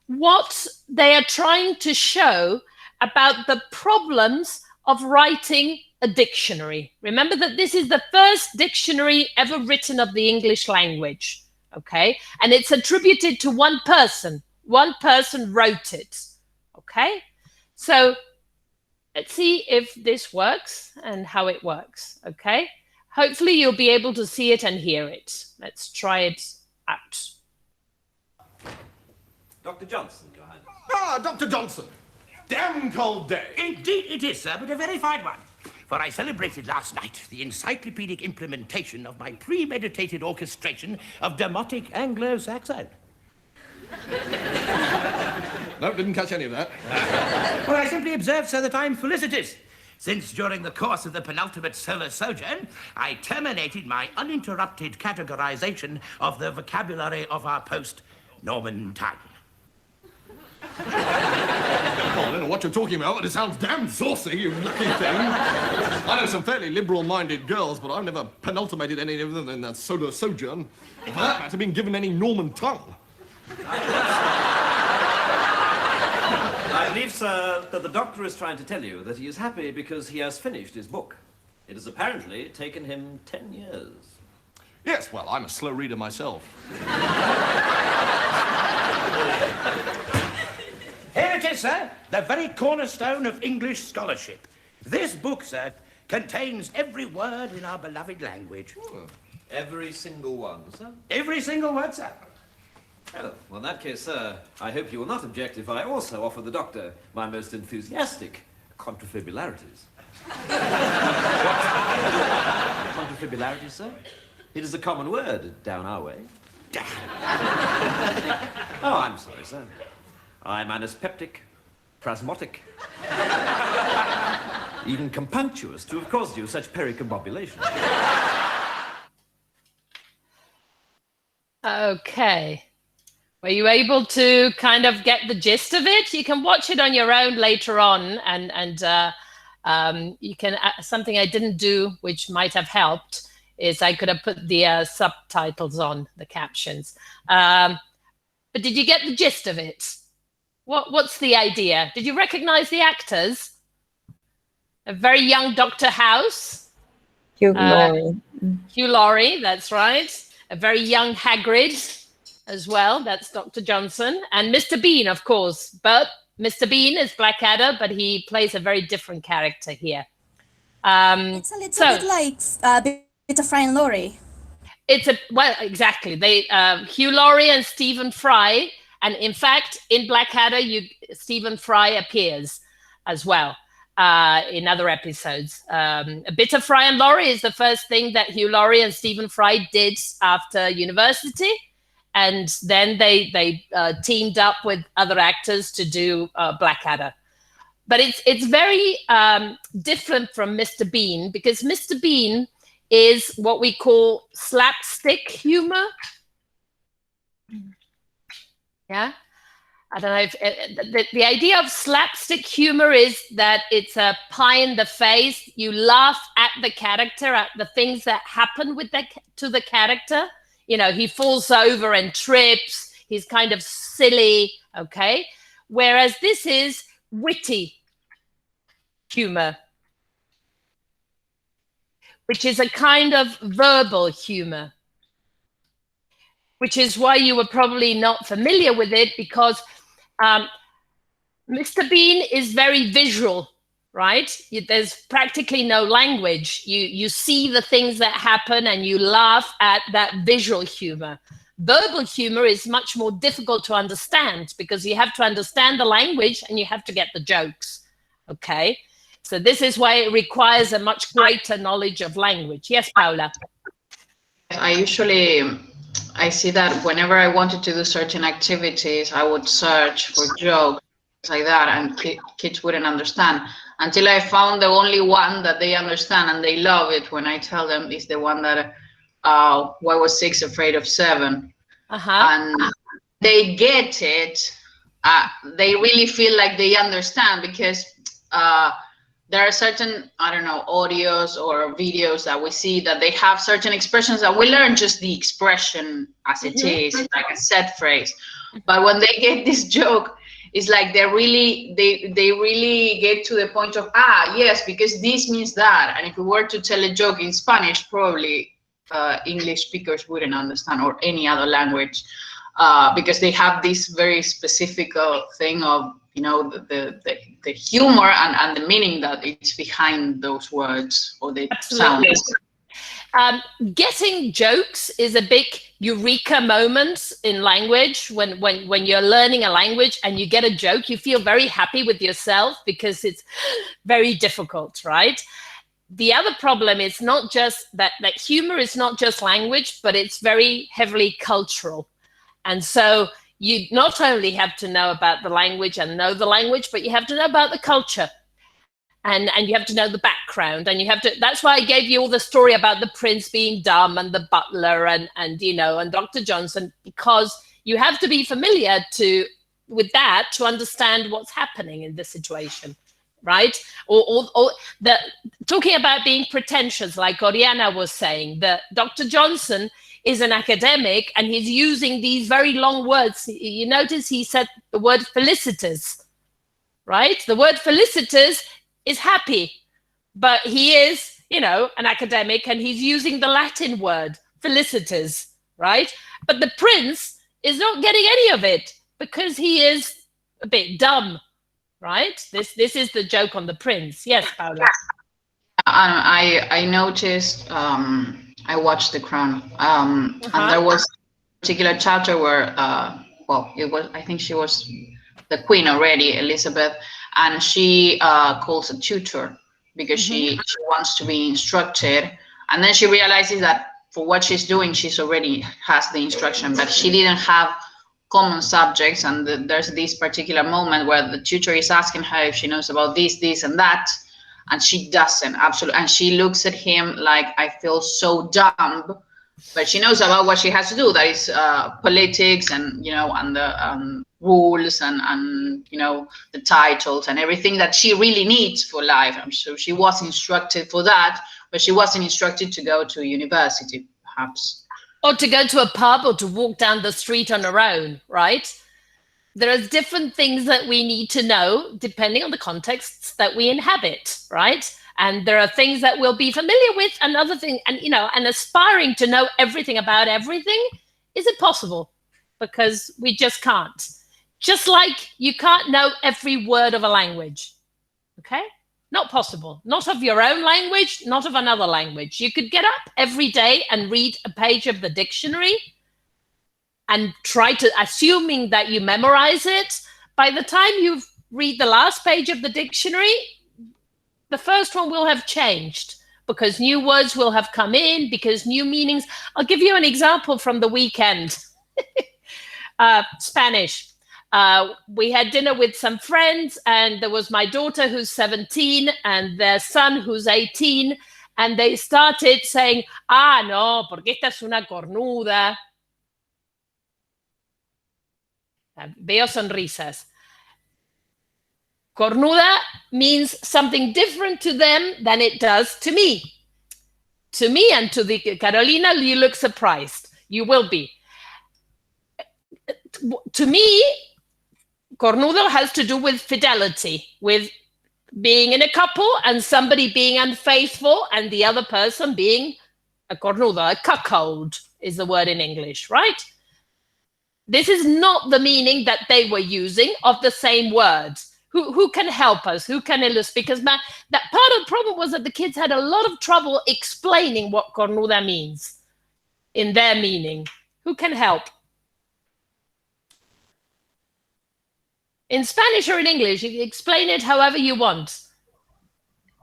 what they are trying to show about the problems of writing a dictionary. Remember that this is the first dictionary ever written of the English language. Okay, and it's attributed to one person. One person wrote it. Okay, so let's see if this works and how it works. Okay, hopefully you'll be able to see it and hear it. Let's try it out. Dr. Johnson, Your Highness. Ah, Dr. Johnson. Damn cold day. Indeed it is, sir, but a very fine one. For I celebrated last night the encyclopedic implementation of my premeditated orchestration of Demotic Anglo-Saxon. No, didn't catch any of that. Well, I simply observed, sir, that I'm felicitous, since during the course of the penultimate solar sojourn, I terminated my uninterrupted categorization of the vocabulary of our post-Norman tongue. I don't know what you're talking about, but it sounds damn saucy, you lucky thing. I know some fairly liberal-minded girls, but I've never penultimated any of them in that solar sojourn. For that matter, been given any Norman tongue. I believe, sir, that the doctor is trying to tell you that he is happy because he has finished his book. It has apparently taken him 10 years. Yes, well, I'm a slow reader myself. Here it is, sir, the very cornerstone of English scholarship. This book, sir, contains every word in our beloved language. Every single one, sir? Every single word, sir. Oh, well, in that case, sir, I hope you will not object if I also offer the doctor my most enthusiastic contrafibularities. Contrafibularities, sir? It is a common word down our way. Oh, I'm sorry, sir. I'm anaspeptic, prasmotic, even compunctious to have caused you such pericombobulation. Okay. Were you able to kind of get the gist of it? You can watch it on your own later on, and you can. Something I didn't do, which might have helped, is I could have put the subtitles on, the captions. But did you get the gist of it? What's the idea? Did you recognize the actors? A very young Dr. House. Hugh Laurie. Hugh Laurie, that's right. A very young Hagrid as well. That's Dr. Johnson. And Mr. Bean, of course. But Mr. Bean is Blackadder, but he plays a very different character here. It's a little bit like Bit of Fry and Laurie. Well, exactly. Hugh Laurie and Stephen Fry. And in fact, in Blackadder, Stephen Fry appears as well in other episodes. A Bit of Fry and Laurie is the first thing that Hugh Laurie and Stephen Fry did after university. And then they teamed up with other actors to do Blackadder. But it's very different from Mr. Bean, because Mr. Bean is what we call slapstick humor. Yeah, I don't know if the idea of slapstick humor is that it's a pie in the face. You laugh at the character, at the things that happen to the character. You know, he falls over and trips. He's kind of silly, okay? Whereas this is witty humor, which is a kind of verbal humor, which is why you were probably not familiar with it, because Mr. Bean is very visual, right? There's practically no language. You see the things that happen and you laugh at that visual humor. Verbal humor is much more difficult to understand, because you have to understand the language and you have to get the jokes, okay? So this is why it requires a much greater knowledge of language. Yes, Paula? I see that whenever I wanted to do certain activities, I would search for jokes like that, and kids wouldn't understand, until I found the only one that they understand and they love it when I tell them is the one that why was 6 afraid of 7? And they get it. They really feel like they understand, because there are certain, I don't know, audios or videos that we see that they have certain expressions that we learn just the expression as it is, like a set phrase. But when they get this joke, it's like they really get to the point of, yes, because this means that. And if we were to tell a joke in Spanish, probably English speakers wouldn't understand, or any other language, because they have this very specific thing of, you know, the humor and the meaning that it's behind those words or the sounds. Getting jokes is a big eureka moment in language. When you're learning a language and you get a joke, you feel very happy with yourself, because it's very difficult, right? The other problem is not just that humor is not just language, but it's very heavily cultural. And so you not only have to know about the language and know the language, but you have to know about the culture, and you have to know the background, and you have to. That's why I gave you all the story about the prince being dumb and the butler and you know, and Dr. Johnson, because you have to be familiar with that to understand what's happening in the situation, right? Or talking about being pretentious, like Oriana was saying, that Dr. Johnson is an academic and he's using these very long words. You notice he said the word felicitous, right? The word felicitous is happy, but he is, you know, an academic and he's using the Latin word felicitous, right? But the prince is not getting any of it, because he is a bit dumb, right? This is the joke on the prince. Yes, Paula. I noticed. I watched The Crown, and there was a particular chapter where, well, it was. I think she was the queen already, Elizabeth, and she calls a tutor because she wants to be instructed, and then she realizes that for what she's doing, she's already has the instruction, but she didn't have common subjects, and there's this particular moment where the tutor is asking her if she knows about this, and that, and she doesn't, absolutely, and she looks at him like, I feel so dumb, but she knows about what she has to do, that is politics, and and the rules, and the titles and everything that she really needs for life. I'm sure she was instructed for that, but she wasn't instructed to go to university, perhaps. Or to go to a pub, or to walk down the street on her own, right? There are different things that we need to know depending on the contexts that we inhabit, right? And there are things that we'll be familiar with, and other things, and aspiring to know everything about everything is impossible, because we just can't. Just like you can't know every word of a language, okay? Not possible. Not of your own language, not of another language. You could get up every day and read a page of the dictionary and try to, assuming that you memorize it. By the time you read the last page of the dictionary, the first one will have changed, because new words will have come in, because new meanings. I'll give you an example from the weekend. Spanish. We had dinner with some friends, and there was my daughter who's 17 and their son who's 18, and they started saying, no, porque esta es una cornuda. Veo sonrisas. Cornuda means something different to them than it does to me. To me and to the Carolina, you look surprised. You will be. To me, cornudo has to do with fidelity, with being in a couple and somebody being unfaithful and the other person being a cornudo, a cuckold is the word in English, right? This is not the meaning that they were using of the same words. Who can help us? Who can illustrate? Because that part of the problem was that the kids had a lot of trouble explaining what cornuda means in their meaning. Who can help? In Spanish or in English, you can explain it however you want.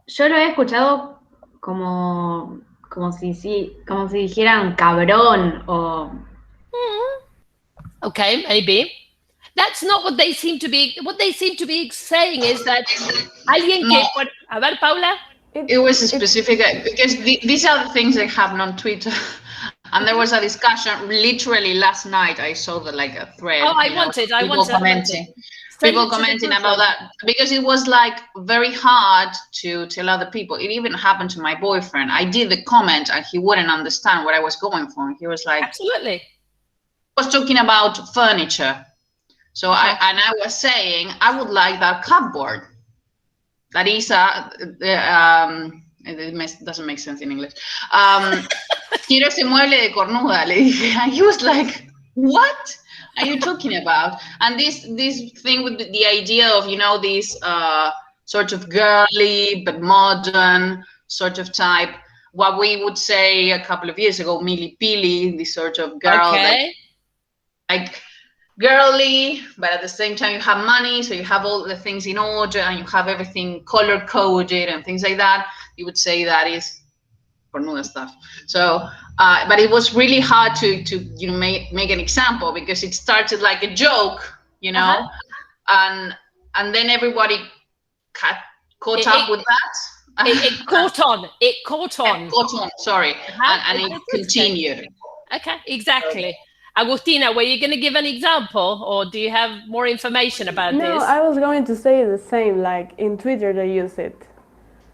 Yo lo he escuchado como si dijeran cabrón o... Okay, maybe. That's not what they seem to be. What they seem to be saying is that alguien que... A ver, Paula? It was specific, because these are the things that happen on Twitter. And there was a discussion literally last night. I saw a thread. Oh, I wanted. People commenting about that, because it was very hard to tell other people. It even happened to my boyfriend. I did the comment and he wouldn't understand what I was going for. He was like, absolutely. I was talking about furniture. So I was saying, I would like that cupboard. That is it doesn't make sense in English. Quiero ese mueble de cornuda, le dije. And he was like, what are you talking about? And this thing with the idea of, this sort of girly but modern sort of type, what we would say a couple of years ago, mili pili, this sort of girl, that, girly, but at the same time you have money, so you have all the things in order and you have everything color coded and things like that. You would say that is cornuda stuff. So but it was really hard to make an example, because it started like a joke, and then everybody caught up with that. It caught on. Sorry, and it continued. Okay, exactly. Agustina, were you going to give an example, or do you have more information about this? No, I was going to say the same. Like in Twitter, they use it.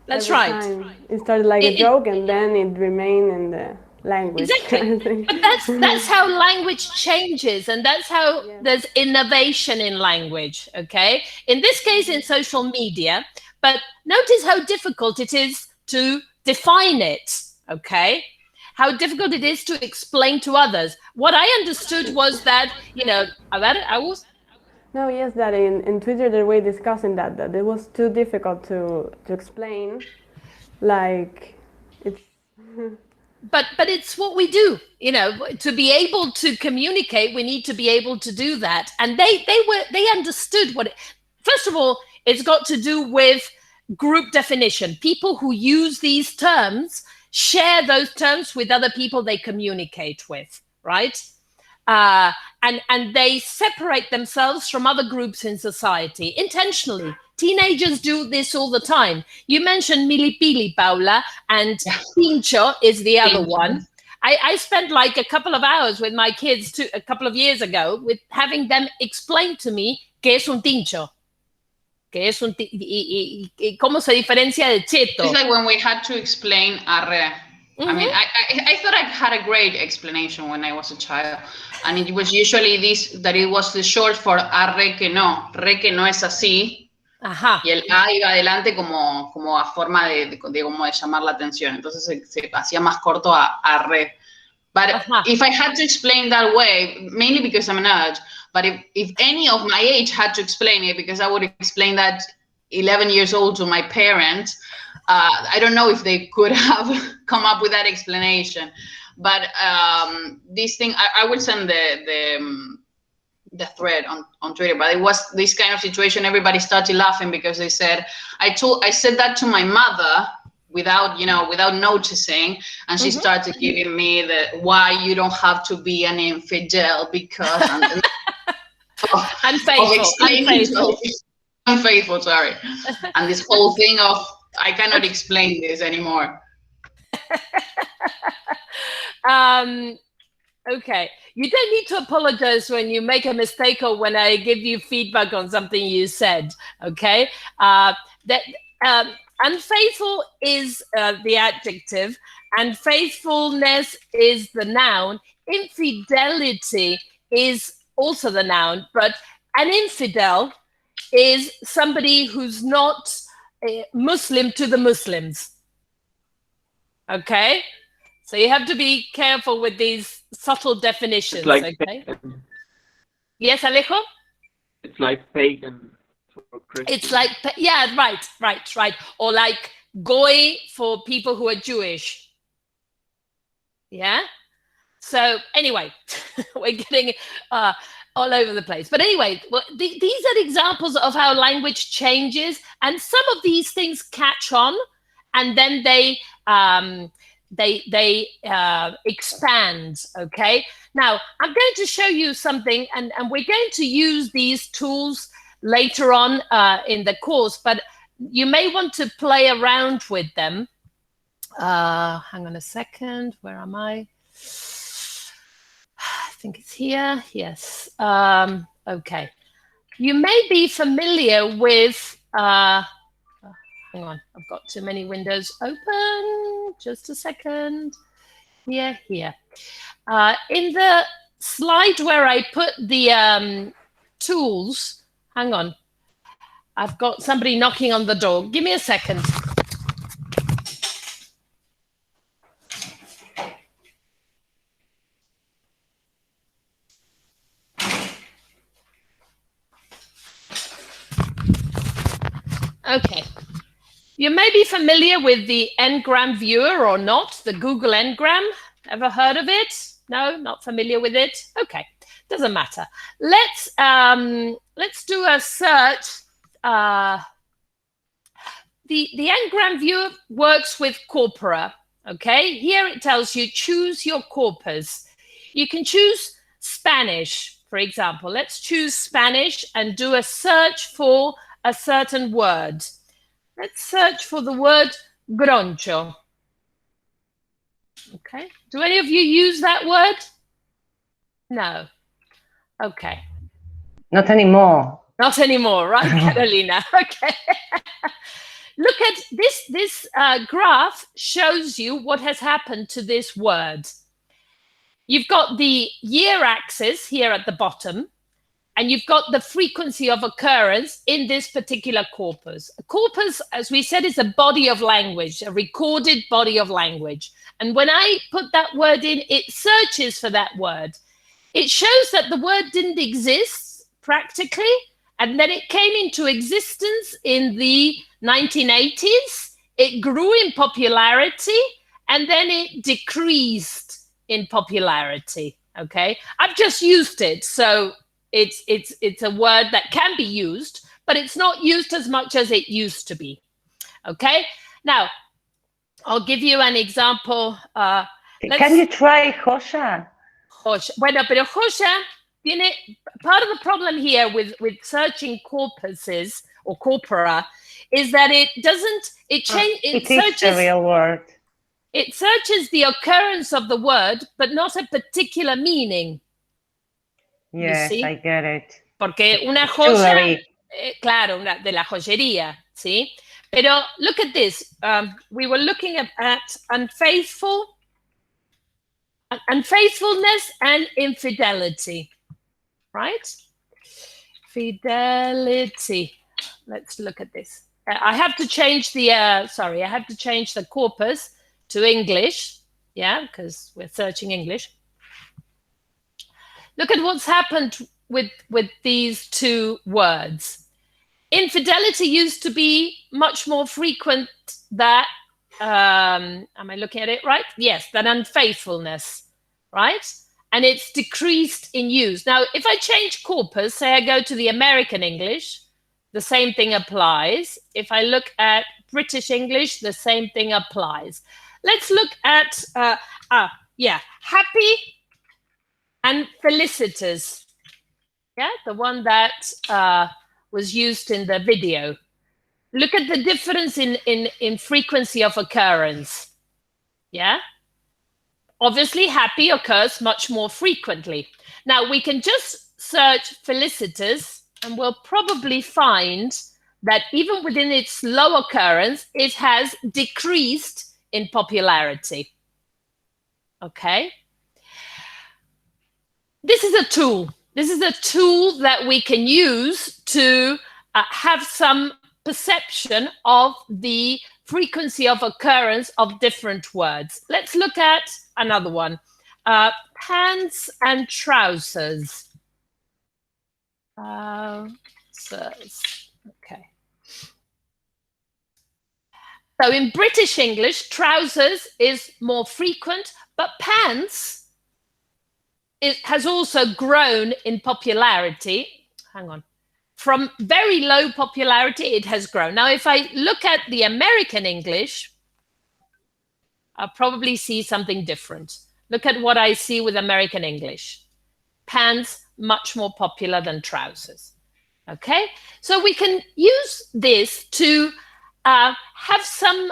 That's right. It started like a joke, and then it remained in the language. Exactly. But that's how language changes, and that's how there's innovation in language. Okay. In this case, in social media, but notice how difficult it is to define it. Okay. How difficult it is to explain to others. What I understood was that, No, yes, that in Twitter they were discussing that it was too difficult to explain. Like, it's... But it's what we do, you know. To be able to communicate, we need to be able to do that. And they understood what first of all, it's got to do with group definition. People who use these terms share those terms with other people they communicate with, right? And they separate themselves from other groups in society intentionally. Teenagers do this all the time. You mentioned Milipili, Paula, and Pincho is the other one. I spent like a couple of hours with my kids a couple of years ago with having them explain to me qué es un tincho. ¿Cómo se diferencia de cheto? It's like when we had to explain arre. I mean, I thought I had a great explanation when I was a child. And it was usually that it was the short for arre que no. Re que no es así. Ajá. Y el A iba adelante como a forma de llamar la atención. Entonces se hacía más corto a arre. But if I had to explain that way, mainly because I'm an adult, but if any of my age had to explain it, because I would explain that 11 years old to my parents, I don't know if they could have come up with that explanation. But this thing, I would send the thread on Twitter, but it was this kind of situation. Everybody started laughing because they said, I said that to my mother without noticing, and she started giving me why you don't have to be an infidel because unfaithful, sorry. And this whole thing of I cannot explain this anymore. Okay, you don't need to apologize when you make a mistake or when I give you feedback on something you said. Okay, unfaithful is the adjective, and faithfulness is the noun. Infidelity is also the noun, but an infidel is somebody who's not Muslim to the Muslims. Okay, so you have to be careful with these subtle definitions. Like okay. Yes, Alejo? It's like pagan. It's like, yeah, right. Or like goy for people who are Jewish. Yeah. So anyway, we're getting all over the place. But anyway, these are examples of how language changes, and some of these things catch on, and then they expand. Okay. Now I'm going to show you something, and we're going to use these tools later on in the course, but you may want to play around with them. Hang on a second. Where am I? I think it's here. Yes. Okay. You may be familiar with, hang on, I've got too many windows open. Just a second. Here. In the slide where I put the tools, hang on. I've got somebody knocking on the door. Give me a second. Okay. You may be familiar with the Ngram viewer or not, the Google Ngram. Ever heard of it? No, not familiar with it? Okay. Doesn't matter. Let's do a search. The Ngram viewer works with corpora. Okay, here it tells you choose your corpus. You can choose Spanish, for example. Let's choose Spanish and do a search for a certain word. Let's search for the word groncho. Okay, do any of you use that word? No. Okay. Not anymore. Not anymore, right, Carolina? Okay. Look at this. This graph shows you what has happened to this word. You've got the year axis here at the bottom, and you've got the frequency of occurrence in this particular corpus. A corpus, as we said, is a body of language, a recorded body of language. And when I put that word in, it searches for that word. It shows that the word didn't exist practically, and then it came into existence in the 1980s. It grew in popularity, and then it decreased in popularity. Okay, I've just used it, so it's a word that can be used, but it's not used as much as it used to be. Okay, now I'll give you an example. Can you try Josha? Bueno, pero Josha tiene part of the problem here with searching corpuses or corpora is that it doesn't, it searches the real word. It searches the occurrence of the word, but not a particular meaning. Yes, I get it. Porque una joya, claro, de la joyería, ¿sí? Pero look at this. We were looking at unfaithfulness and infidelity, right? Fidelity. Let's look at this. I have to change the, I have to change the corpus to English, yeah, because we're searching English. Look at what's happened with these two words. Infidelity used to be much more frequent than, am I looking at it right? Yes, than unfaithfulness, right? And it's decreased in use. Now, if I change corpus, say I go to the American English, the same thing applies. If I look at British English, the same thing applies. Let's look at, happy and felicitous. Yeah, the one that was used in the video. Look at the difference in frequency of occurrence. Yeah. Obviously, happy occurs much more frequently. Now, we can just search felicitous, and we'll probably find that even within its low occurrence, it has decreased in popularity. Okay. This is a tool. This is a tool that we can use to have some perception of the frequency of occurrence of different words. Let's look at another one. Pants and trousers. Okay. So in British English, trousers is more frequent, but pants, it has also grown in popularity. Hang on. From very low popularity, it has grown. Now, if I look at the American English, I'll probably see something different. Look at what I see with American English. Pants, much more popular than trousers. Okay? So we can use this to have some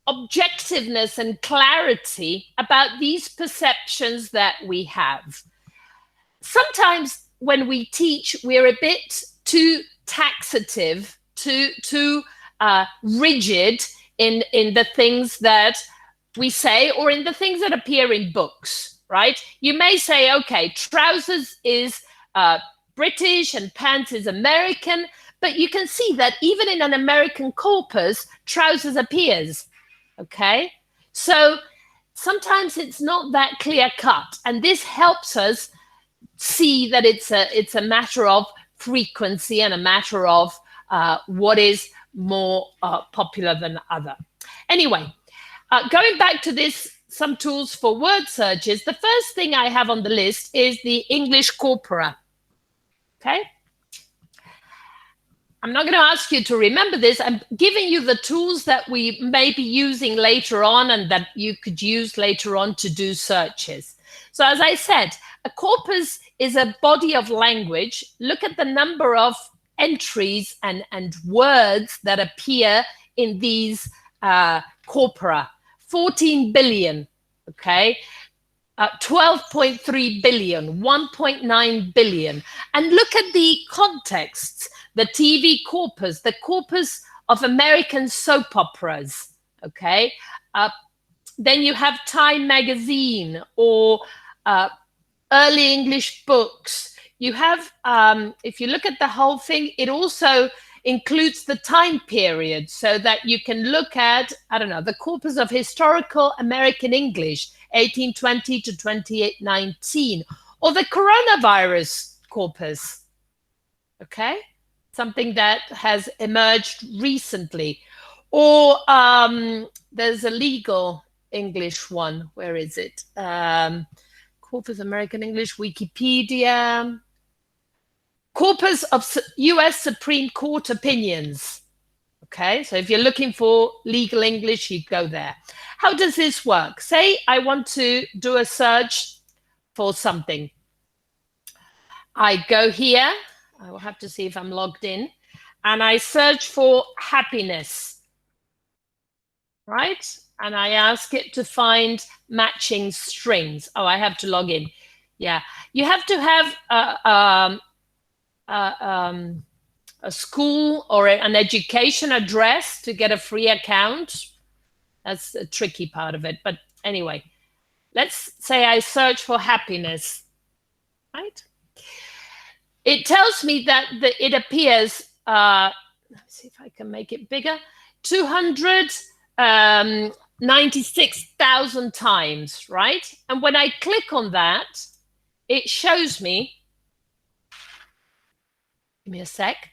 objectiveness and clarity about these perceptions that we have. Sometimes when we teach, we're a bit too taxative, too rigid in the things that we say or in the things that appear in books, right? You may say, okay, trousers is British and pants is American, but you can see that even in an American corpus, trousers appears, okay? So sometimes it's not that clear cut, and this helps us see that it's a matter of frequency and a matter of what is more popular than other. Anyway, going back to this, some tools for word searches, the first thing I have on the list is the English corpora, okay? I'm not going to ask you to remember this. I'm giving you the tools that we may be using later on and that you could use later on to do searches. So as I said, a corpus is a body of language. Look at the number of entries and words that appear in these corpora. 14 billion, okay? 12.3 billion, 1.9 billion. And look at the contexts, the TV corpus, the corpus of American soap operas, okay? Then you have Time magazine or early English books. You have, if you look at the whole thing, it also includes the time period so that you can look at, I don't know, the corpus of historical American English, 1820 to 2819, or the coronavirus corpus, Okay, something that has emerged recently. Or there's a legal English one. Where is it? Corpus American English, Wikipedia. Corpus of US Supreme Court opinions. Okay, so if you're looking for legal English, you go there. How does this work? Say I want to do a search for something. I go here. I will have to see if I'm logged in. And I search for happiness. Right? And I ask it to find matching strings. Oh, I have to log in. Yeah. You have to have a school or an education address to get a free account. That's the tricky part of it. But anyway, let's say I search for happiness, right? It tells me that it appears, let's see if I can make it bigger, 296,000 times, right? And when I click on that, it shows me, give me a sec,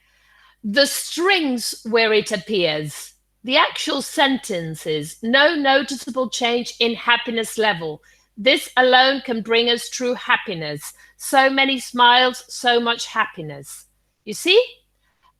the strings where it appears, the actual sentences, no noticeable change in happiness level. This alone can bring us true happiness. So many smiles, so much happiness. You see?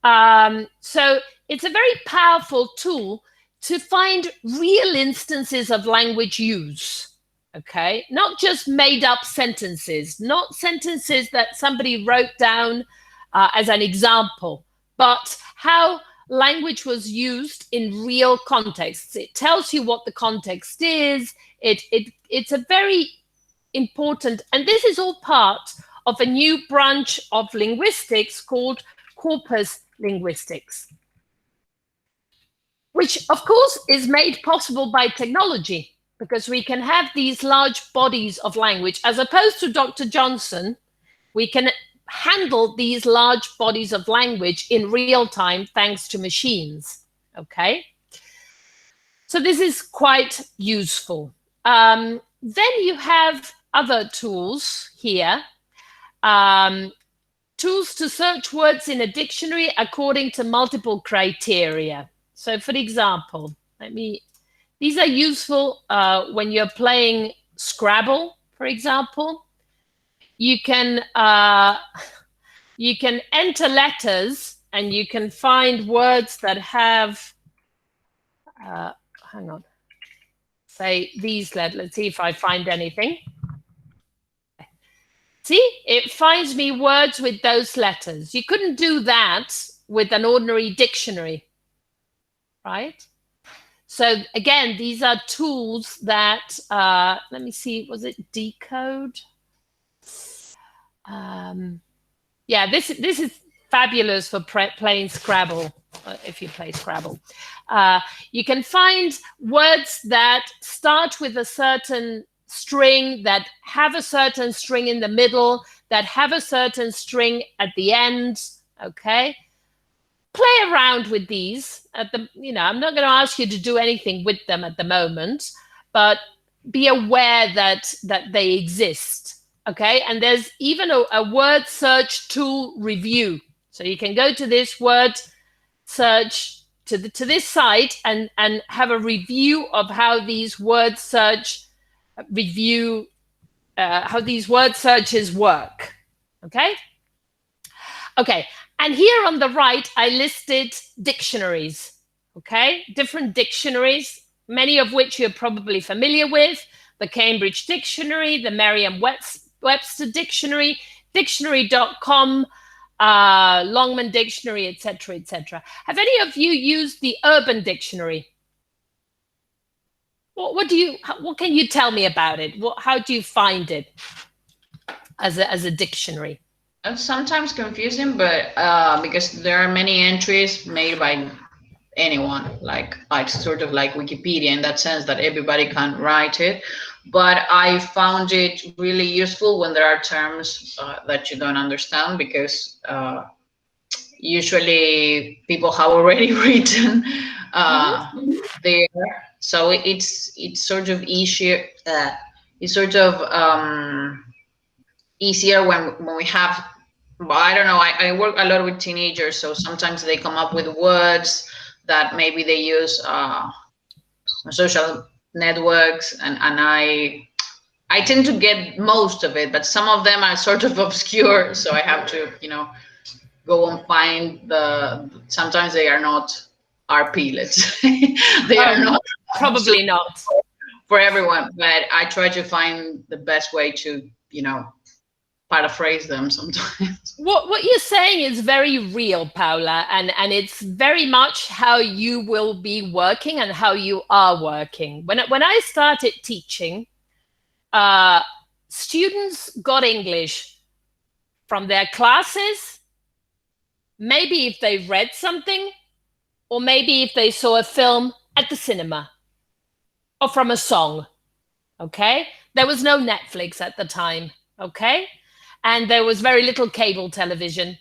So it's a very powerful tool to find real instances of language use. Okay? Not just made up sentences, not sentences that somebody wrote down as an example, but how language was used in real contexts. It tells you what the context is. It's a very important, and this is all part of a new branch of linguistics called corpus linguistics, which of course is made possible by technology, because we can have these large bodies of language. As opposed to Dr. Johnson, we can handle these large bodies of language in real time thanks to machines. Okay, so this is quite useful. Then you have other tools here, tools to search words in a dictionary according to multiple criteria. So for example, these are useful when you're playing Scrabble, for example. You can enter letters and you can find words that have, hang on, say these letters. Let's see if I find anything. See, it finds me words with those letters. You couldn't do that with an ordinary dictionary, right? So again, these are tools that, let me see, was it decode? Yeah, this is fabulous for playing Scrabble, if you play Scrabble. You can find words that start with a certain string, that have a certain string in the middle, that have a certain string at the end, okay? Play around with these. I'm not going to ask you to do anything with them at the moment, but be aware that they exist. Okay, and there's even a word search tool review. So you can go to this word search to this site and have a review of how these word search how these word searches work. Okay. Okay, and here on the right, I listed dictionaries. Okay, different dictionaries, many of which you're probably familiar with: the Cambridge Dictionary, the Merriam-Webster Dictionary, dictionary.com, Longman Dictionary, etc., etc. Have any of you used the Urban Dictionary? What can you tell me about it? How do you find it as a dictionary? It's sometimes confusing, but because there are many entries made by anyone, like sort of like Wikipedia in that sense that everybody can write it. But I found it really useful when there are terms that you don't understand, because usually people have already written there, so it's sort of easier. It's sort of easier when we have Well, I don't know. I work a lot with teenagers, so sometimes they come up with words that maybe they use social networks, and I tend to get most of it, but some of them are sort of obscure, so I have to, go and find sometimes they are not RP, let's say. They are not probably not for everyone, but I try to find the best way to, paraphrase them sometimes. What you're saying is very real, Paula, and it's very much how you will be working and how you are working. When I started teaching, students got English from their classes, maybe if they read something, or maybe if they saw a film at the cinema, or from a song, okay? There was no Netflix at the time, okay? And there was very little cable television.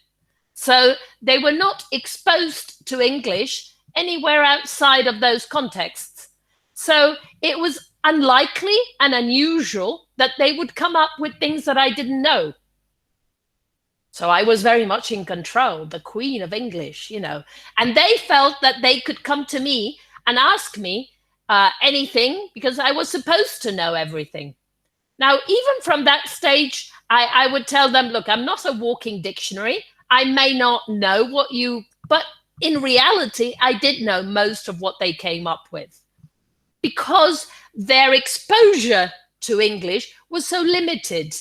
So they were not exposed to English anywhere outside of those contexts. So it was unlikely and unusual that they would come up with things that I didn't know. So I was very much in control, the queen of English, and they felt that they could come to me and ask me anything because I was supposed to know everything. Now, even from that stage, I would tell them, look, I'm not a walking dictionary. I may not know but in reality, I did know most of what they came up with because their exposure to English was so limited.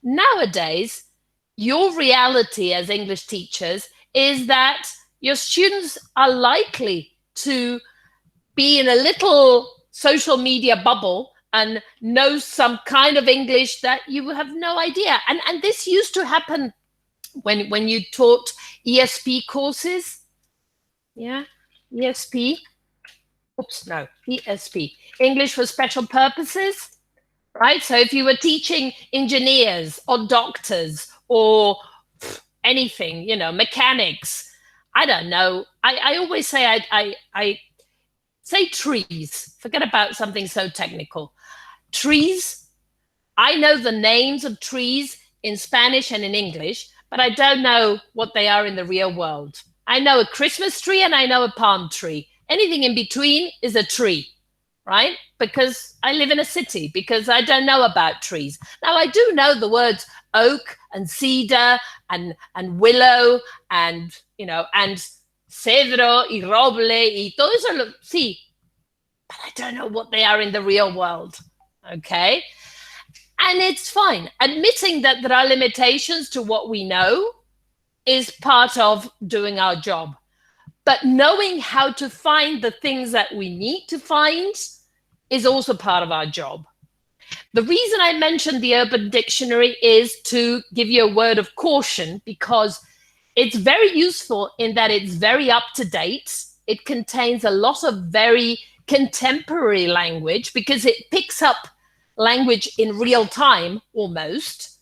Nowadays, your reality as English teachers is that your students are likely to be in a little social media bubble and know some kind of English that you have no idea. And this used to happen when you taught ESP courses. Yeah, ESP. Oops, no, ESP. English for Special Purposes, right? So if you were teaching engineers or doctors or anything, mechanics, I don't know. I always say I say trees. Forget about something so technical. Trees, I know the names of trees in Spanish and in English, but I don't know what they are in the real world. I know a Christmas tree and I know a palm tree. Anything in between is a tree, right? Because I live in a city, because I don't know about trees. Now, I do know the words oak and cedar and willow and, and cedro y roble y todo eso, sí, but I don't know what they are in the real world. Okay. And it's fine. Admitting that there are limitations to what we know is part of doing our job. But knowing how to find the things that we need to find is also part of our job. The reason I mentioned the Urban Dictionary is to give you a word of caution, because it's very useful in that it's very up to date. It contains a lot of very contemporary language because it picks up language in real time almost,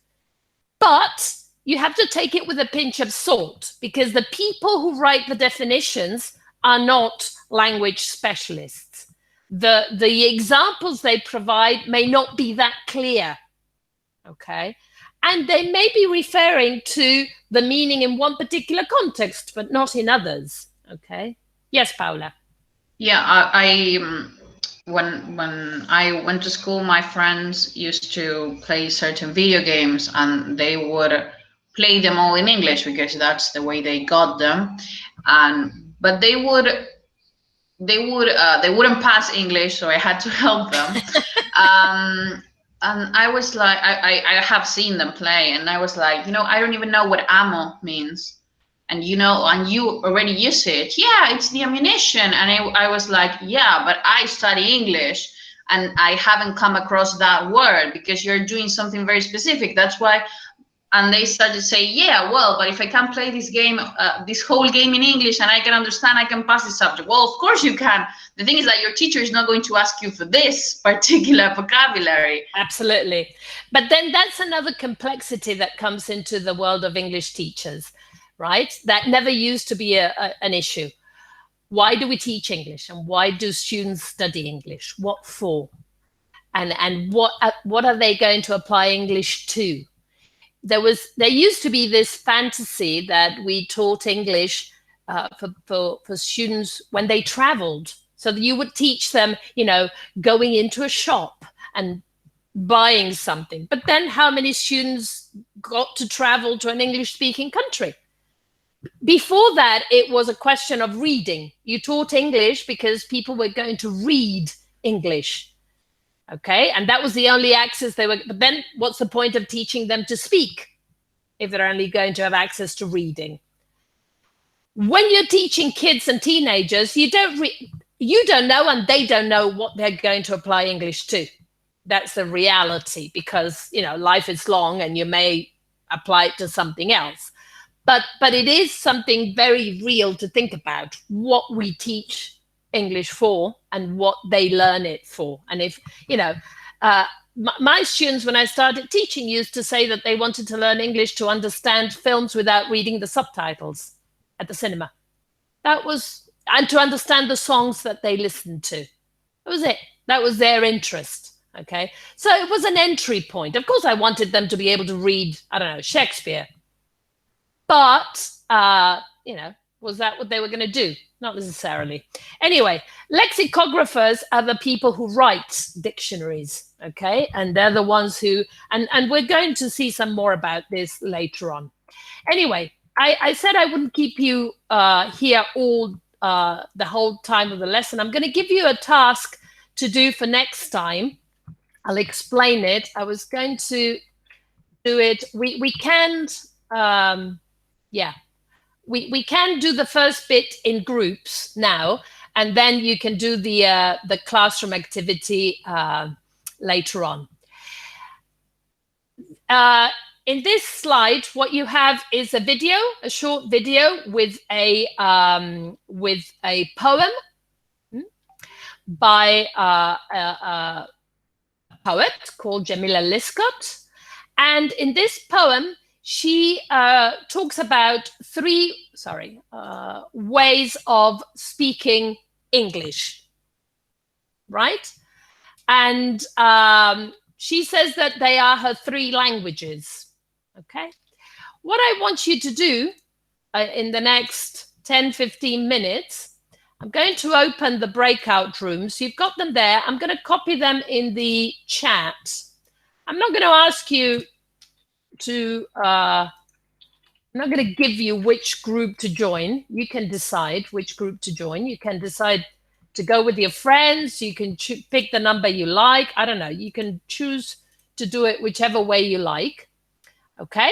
but you have to take it with a pinch of salt because the people who write the definitions are not language specialists. The examples they provide may not be that clear, okay? And they may be referring to the meaning in one particular context, but not in others, okay? Yes, Paula. Yeah, when I went to school, my friends used to play certain video games, and they would play them all in English because that's the way they got them. But they wouldn't pass English, so I had to help them. And I was like, I have seen them play, and I was like, I don't even know what ammo means. And you already use it. Yeah, it's the ammunition. And I was like, yeah, but I study English and I haven't come across that word because you're doing something very specific. That's why. And they started to say, yeah, well, but if I can play this game, this whole game in English, and I can understand, I can pass the subject. Well, of course you can. The thing is that your teacher is not going to ask you for this particular vocabulary. Absolutely. But then that's another complexity that comes into the world of English teachers, right? That never used to be an issue. Why do we teach English? And why do students study English? What for? And what are they going to apply English to? there used to be this fantasy that we taught English for students when they traveled. So that you would teach them, going into a shop and buying something. But then how many students got to travel to an English-speaking country? Before that, it was a question of reading. You taught English because people were going to read English. Okay, and that was the only access they were. But then what's the point of teaching them to speak if they're only going to have access to reading? When you're teaching kids and teenagers, you don't know and they don't know what they're going to apply English to. That's the reality, because life is long and you may apply it to something else. But it is something very real to think about, what we teach English for and what they learn it for. And if my students, when I started teaching, used to say that they wanted to learn English to understand films without reading the subtitles at the cinema. And to understand the songs that they listened to. That was it. That was their interest. Okay, so it was an entry point. Of course, I wanted them to be able to read, I don't know, Shakespeare. But, was that what they were going to do? Not necessarily. Anyway, lexicographers are the people who write dictionaries, okay? And they're the ones who, and we're going to see some more about this later on. Anyway, I said I wouldn't keep you here all the whole time of the lesson. I'm going to give you a task to do for next time. I'll explain it. I was going to do it. We can't, we can do the first bit in groups now, and then you can do the classroom activity later on. In this slide, what you have is a video, a short video with a poem by a poet called Jamila Liscott. And in this poem, she talks about three ways of speaking English, right? And she says that they are her three languages, okay? What I want you to do in the next 10, 15 minutes, I'm going to open the breakout rooms. You've got them there. I'm going to copy them in the chat. I'm not going to ask you to, I'm not going to give you which group to join. You can decide which group to join. You can decide to go with your friends. You can pick the number you like. I don't know. You can choose to do it whichever way you like. Okay.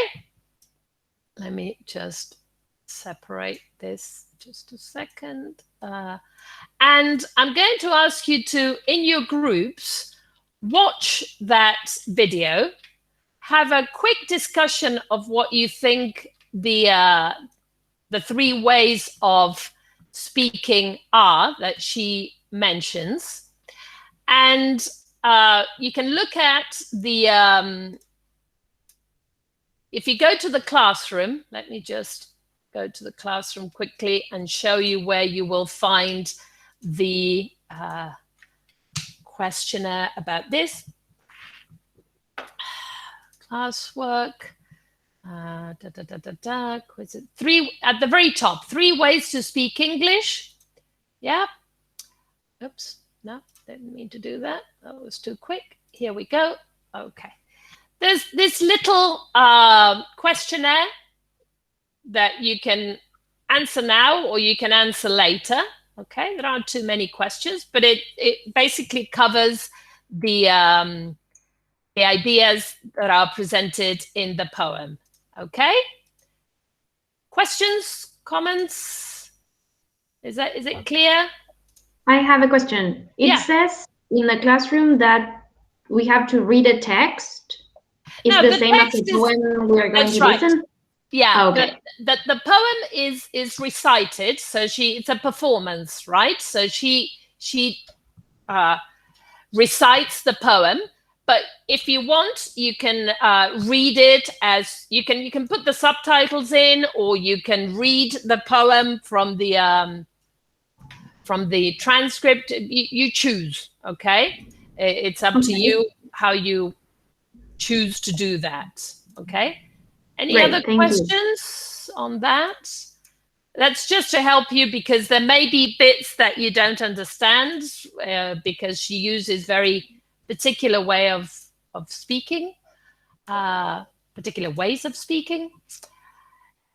Let me just separate this just a second. And I'm going to ask you to, in your groups, watch that video, have a quick discussion of what you think the three ways of speaking are that she mentions. And you can look at the, if you go to the classroom, let me just go to the classroom quickly and show you where you will find the questionnaire about this. Classwork, quiz it. At the very top, 3 ways to speak English. Yeah. Oops, no, didn't mean to do that. That was too quick. Here we go. Okay. There's this little questionnaire that you can answer now or you can answer later. Okay, there aren't too many questions, but it basically covers the ideas that are presented in the poem. Okay? Questions, comments? Is it clear? I have a question. It says in the classroom that we have to read a text. It's no, the same as the poem we are going to listen? Yeah, okay. The poem is recited, so it's a performance, right? So she recites the poem, but if you want, you can read it as you can put the subtitles in, or you can read the poem from the transcript. You choose, okay? It's up to you how you choose to do that, okay? Any other questions on that? That's just to help you, because there may be bits that you don't understand because she uses very particular way of speaking, particular ways of speaking.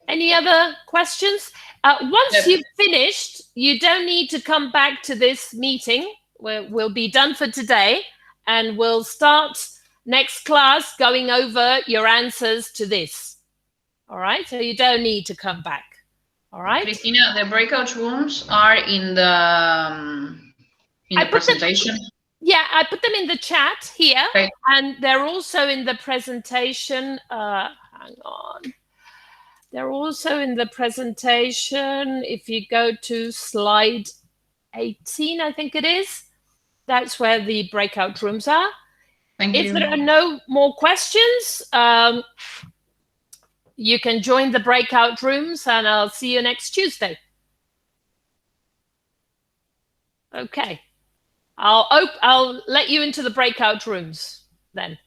Any other questions? Once you've finished, you don't need to come back to this meeting. We'll be done for today, and we'll start next class going over your answers to this. All right, so you don't need to come back. All right, Cristina, the breakout rooms are in the presentation. Yeah, I put them in the chat here, and they're also in the presentation. Hang on. They're also in the presentation. If you go to slide 18, I think it is, that's where the breakout rooms are. Thank you. If there are no more questions, you can join the breakout rooms, and I'll see you next Tuesday. Okay. I'll let you into the breakout rooms then.